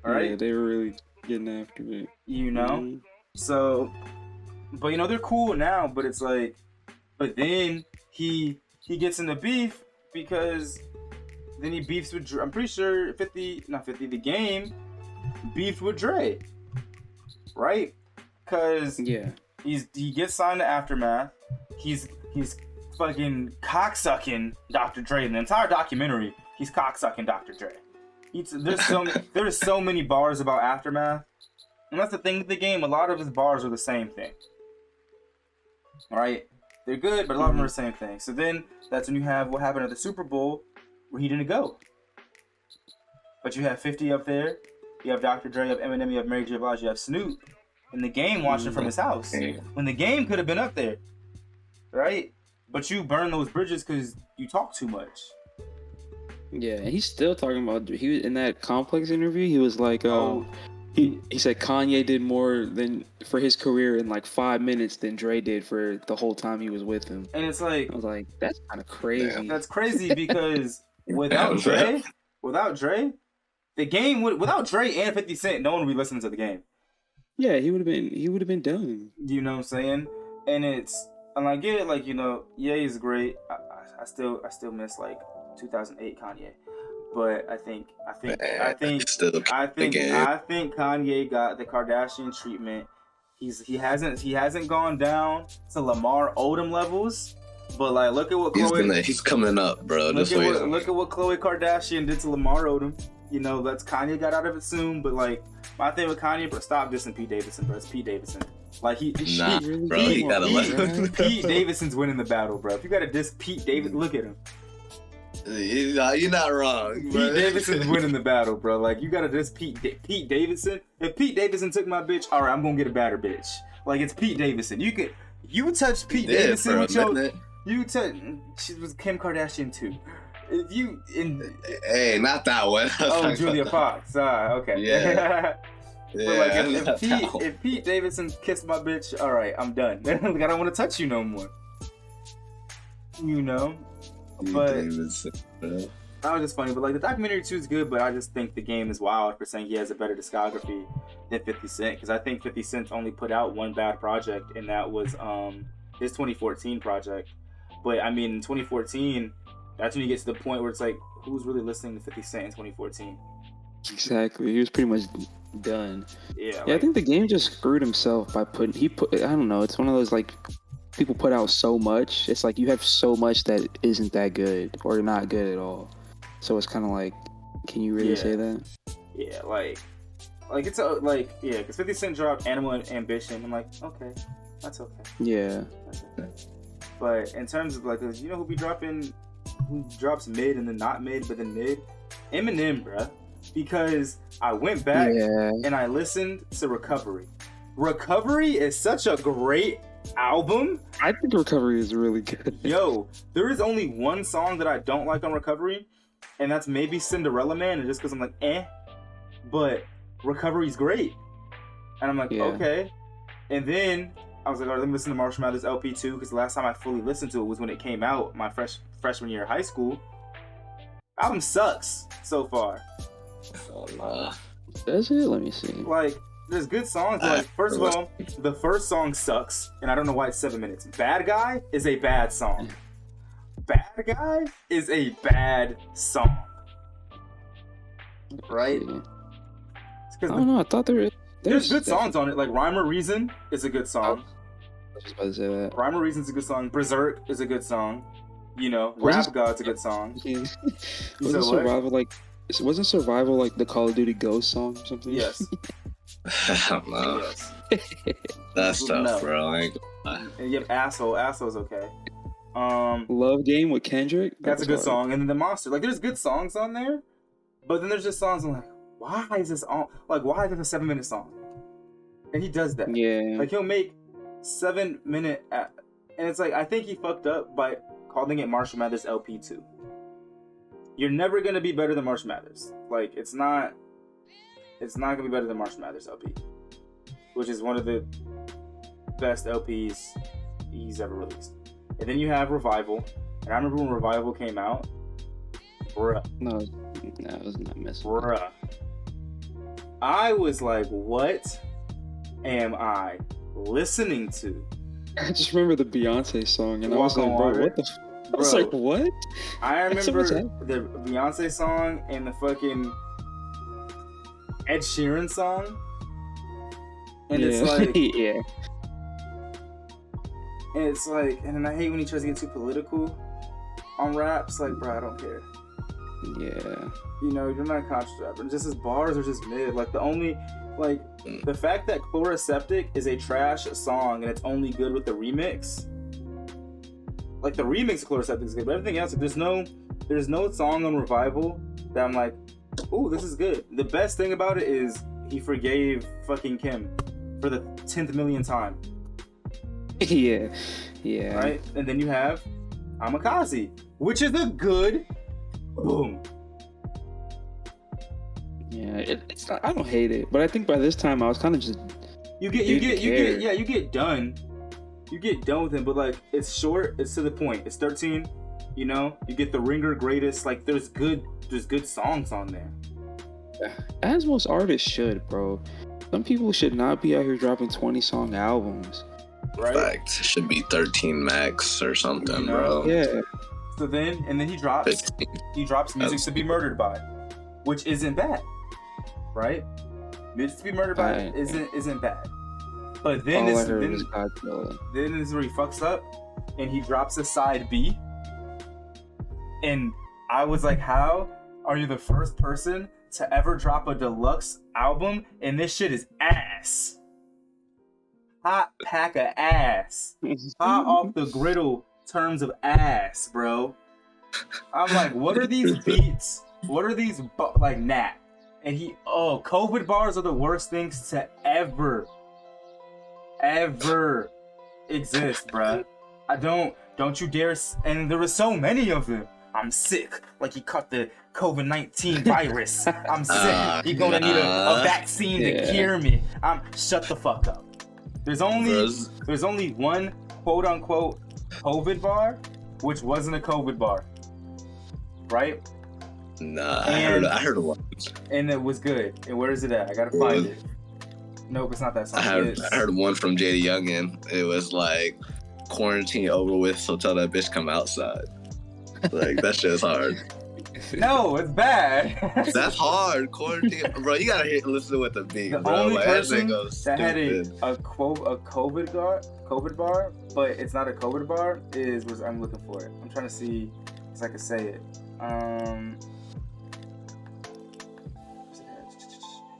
All right? Yeah, they were really getting after it. Mm-hmm. So, but they're cool now, but it's like, but then he gets into beef because then he beefs with Dre. I'm pretty sure the game beefed with Dre, right? Because he gets signed to Aftermath. He's fucking cocksucking Dr. Dre in the entire documentary. He's cocksucking Dr. Dre. There's so many bars about Aftermath, and that's the thing with the game. A lot of his bars are the same thing. All right, they're good, but a lot of them are the same thing. So then that's when you have what happened at the Super Bowl, where he didn't go. But you have 50 up there, you have Dr. Dre, you have Eminem, you have Mary J. Blige, you have Snoop in the game watching from his house. When the game could have been up there, right? But you burn those bridges because you talk too much. Yeah, and he's still talking about, he was in that Complex interview, he was like, he said Kanye did more than for his career in like 5 minutes than Dre did for the whole time he was with him. And it's like, I was like, that's kind of crazy. Damn. That's crazy because without Dre, the game without Dre and 50 Cent, no one would be listening to the game. Yeah, he would have been done. You know what I'm saying? And I get it, like, Ye is great. I still miss like 2008 Kanye. But I think Kanye got the Kardashian treatment. He hasn't gone down to Lamar Odom levels, but like look at what he's coming up, bro. Look at what Khloe Kardashian did to Lamar Odom. That's Kanye got out of it soon, but like My thing with Kanye, bro, stop dissing Pete Davidson, bro. It's Pete Davidson. Like Nah, bro, you gotta let Pete Davidson's winning the battle, bro. If you gotta diss Pete Davidson, look at him. You're not wrong. Pete Davidson's winning the battle, bro. Like, you gotta diss Pete Davidson. If Pete Davidson took my bitch, all right, I'm gonna get a badder bitch. Like, it's Pete Davidson. You touch Pete Davidson with your... She was Kim Kardashian too. Hey, not that one. Oh, Julia Fox. Okay. Yeah. But like, if Pete Davidson kissed my bitch, all right, I'm done. Like, I don't want to touch you no more. You know. But that was just funny. But like, the documentary 2 is good, but I just think the game is wild for saying he has a better discography than 50 Cent, because I think 50 Cent only put out one bad project, and that was his 2014 project. But I mean, in 2014, that's when you get to the point where it's like, who's really listening to 50 Cent in 2014? Exactly. He was pretty much done. Yeah. Yeah, I think the game just screwed himself by I don't know, it's one of those, like, people put out so much. It's like you have so much that isn't that good or not good at all. So it's kind of like, can you really say that? Yeah, like it's because 50 Cent dropped Animal Ambition. I'm like, okay, that's okay. Yeah. That's okay. But in terms of like, you know who drops mid and then not mid, but then mid? Eminem, bruh. Because I went back and I listened to Recovery. Recovery is such a great album. I think Recovery is really good. Yo, there is only one song that I don't like on Recovery, and that's maybe Cinderella Man, and just because I'm like, but Recovery's great. And I'm like, okay. And then I was like, all right, let me listen to Marshall Mathers LP 2, because the last time I fully listened to it was when it came out, my freshman year of high school. Album sucks so far. Oh, nah. Does it? Let me see. Like, there's good songs, but like, first of all, the first song sucks, and I don't know why it's 7 minutes. Bad Guy is a bad song. Bad Guy is a bad song. Right? I don't know, I thought there's good songs on it, like Rhyme or Reason is a good song. I was just about to say that. Rhyme or Reason's a good song. Berserk is a good song. You know, Rap God's a good song. Wasn't Survival like the Call of Duty Ghost song or something? Yes. I don't know. Yes. That's tough, bro. And you have Asshole. Asshole's okay. Love Game with Kendrick. That's a good song. And then The Monster. Like, there's good songs on there, but then there's just songs I'm like, why is this on? Like, why is this a 7-minute song? And he does that. Yeah. Like, he'll make 7-minute, and it's like, I think he fucked up by calling it Marshall Mathers LP 2. You're never gonna be better than Marshall Mathers. Like, it's not gonna be better than Marshall Mathers LP, which is one of the best LPs he's ever released. And then you have Revival, and I remember when Revival came out, bruh. No, it was not messing. Bruh. I was like, what am I listening to? I just remember the Beyonce song, and I was like, bro, what the I was like, what? I remember the Beyonce song and the fucking Ed Sheeran song. And it's like... yeah. And it's like... And then I hate when he tries to get too political on raps. Like, bro, I don't care. Yeah. You know, you're not a conscious rapper. Just his bars are just mid. Like, the only... Like, the fact that Chloroseptic is a trash song and it's only good with the remix... Like, the remix of Chloroseptic is good, but everything else, there's no song on Revival that I'm like, ooh, this is good. The best thing about it is he forgave fucking Kim for the 10th millionth time. Yeah. Right? And then you have Amakazi, which is a good boom. Yeah, it's not, I don't hate it, but I think by this time I was kind of just... You get done. You get done with him, but like, it's short, it's to the point. It's 13, you know? You get the ringer greatest, like, there's good songs on there. As most artists should, bro. Some people should not be out here dropping 20-song albums. Right? Fact, it should be 13 max or something, bro. Yeah. So then he drops 15. He drops Music to Be Murdered By, which isn't bad. Right? Music to Be Murdered By isn't bad. But then this is where he fucks up and he drops a side B. And I was like, how are you the first person to ever drop a deluxe album, and this shit is ass. Hot pack of ass. Hot off the griddle terms of ass, bro. I'm like, what are these beats? What are these, like, Nat? And COVID bars are the worst things to ever exist, bruh. Don't you dare, and there were so many of them. I'm sick, like he caught the COVID-19 virus. I'm sick, you're gonna need a vaccine to cure me. Shut the fuck up. There's only one quote unquote COVID bar, which wasn't a COVID bar, right? Nah, I heard a lot. And it was good. And where is it at? I gotta find it. Nope, it's not that song. I heard one from JD Youngin. It was like, quarantine over with, so tell that bitch come outside. Like, that shit is hard. No, it's bad. That's hard. Quarantine, bro. You gotta listen with the beat. The bro. only like, person that had a COVID bar, but it's not a COVID bar. I'm looking for it. I'm trying to see if I can say it.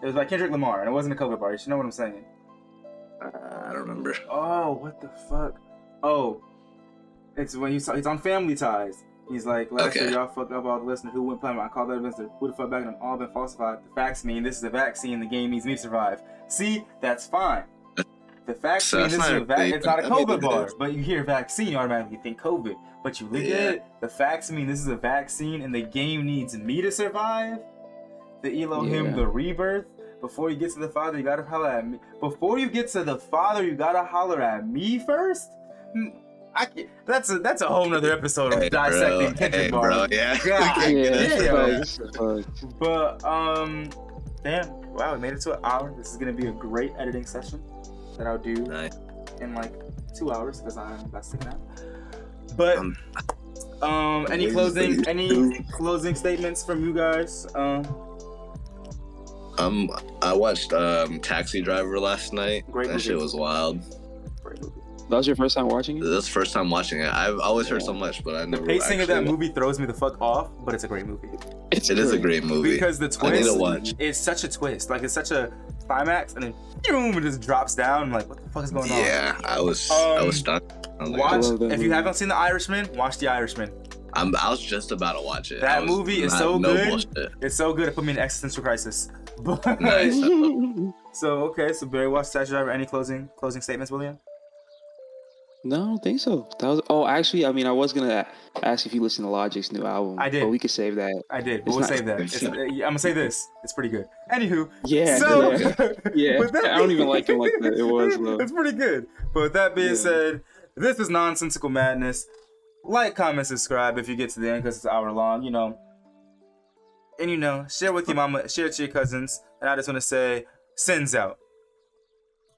It was by Kendrick Lamar, and it wasn't a COVID bar. You should know what I'm saying. I don't remember. Oh, what the fuck? Oh, it's when he's on Family Ties. He's like, last year y'all fucked up all the listeners who went playing. I called that listener. Who the fuck back? And all been falsified. The facts mean this is a vaccine. The game needs me to survive. See, that's fine. The facts mean this is a vaccine. It's not a COVID bar, but you hear vaccine, you automatically think COVID. But you look at it, the facts mean this is a vaccine, and the game needs me to survive. The Elohim, the rebirth. Before you get to the Father, you gotta holler at me. Before you get to the Father, you gotta holler at me first. That's a whole nother episode of dissecting Kendrick bars. Yeah. But damn, wow, we made it to an hour. This is gonna be a great editing session that I'll do in like 2 hours because I'm about to take it out. But any closing statements from you guys? I watched Taxi Driver last night. Great movie. That shit was wild. Great movie. That was your first time watching it? This is the first time watching it. I've always heard so much, but I never. The pacing of that movie throws me the fuck off, but it's a great movie. It is a great movie. Because the I need to twist watch. is such a twist. Like, it's such a climax, and then boom, it just drops down. I'm like, what the fuck is going on? Yeah, I was stunned. If you haven't seen The Irishman, watch The Irishman. I was just about to watch it. That movie is so good. Bullshit. It's so good. It put me in an existential crisis. But, Nice. so Barry watched Taxi Driver. Any closing statements, William? No, I don't think so. Actually, I mean, I was gonna ask if you listened to Logic's new album. I did. But we could save that. I did, but we'll save that. I'm gonna say this. It's pretty good. Anywho. Yeah. So, I don't even like it like that. It was. It's pretty good. But with that being said, this is Nonsensical Madness. Like, comment, subscribe if you get to the end because it's an hour long, you know. And share with your mama, share it to your cousins. And I just want to say, Sinz out.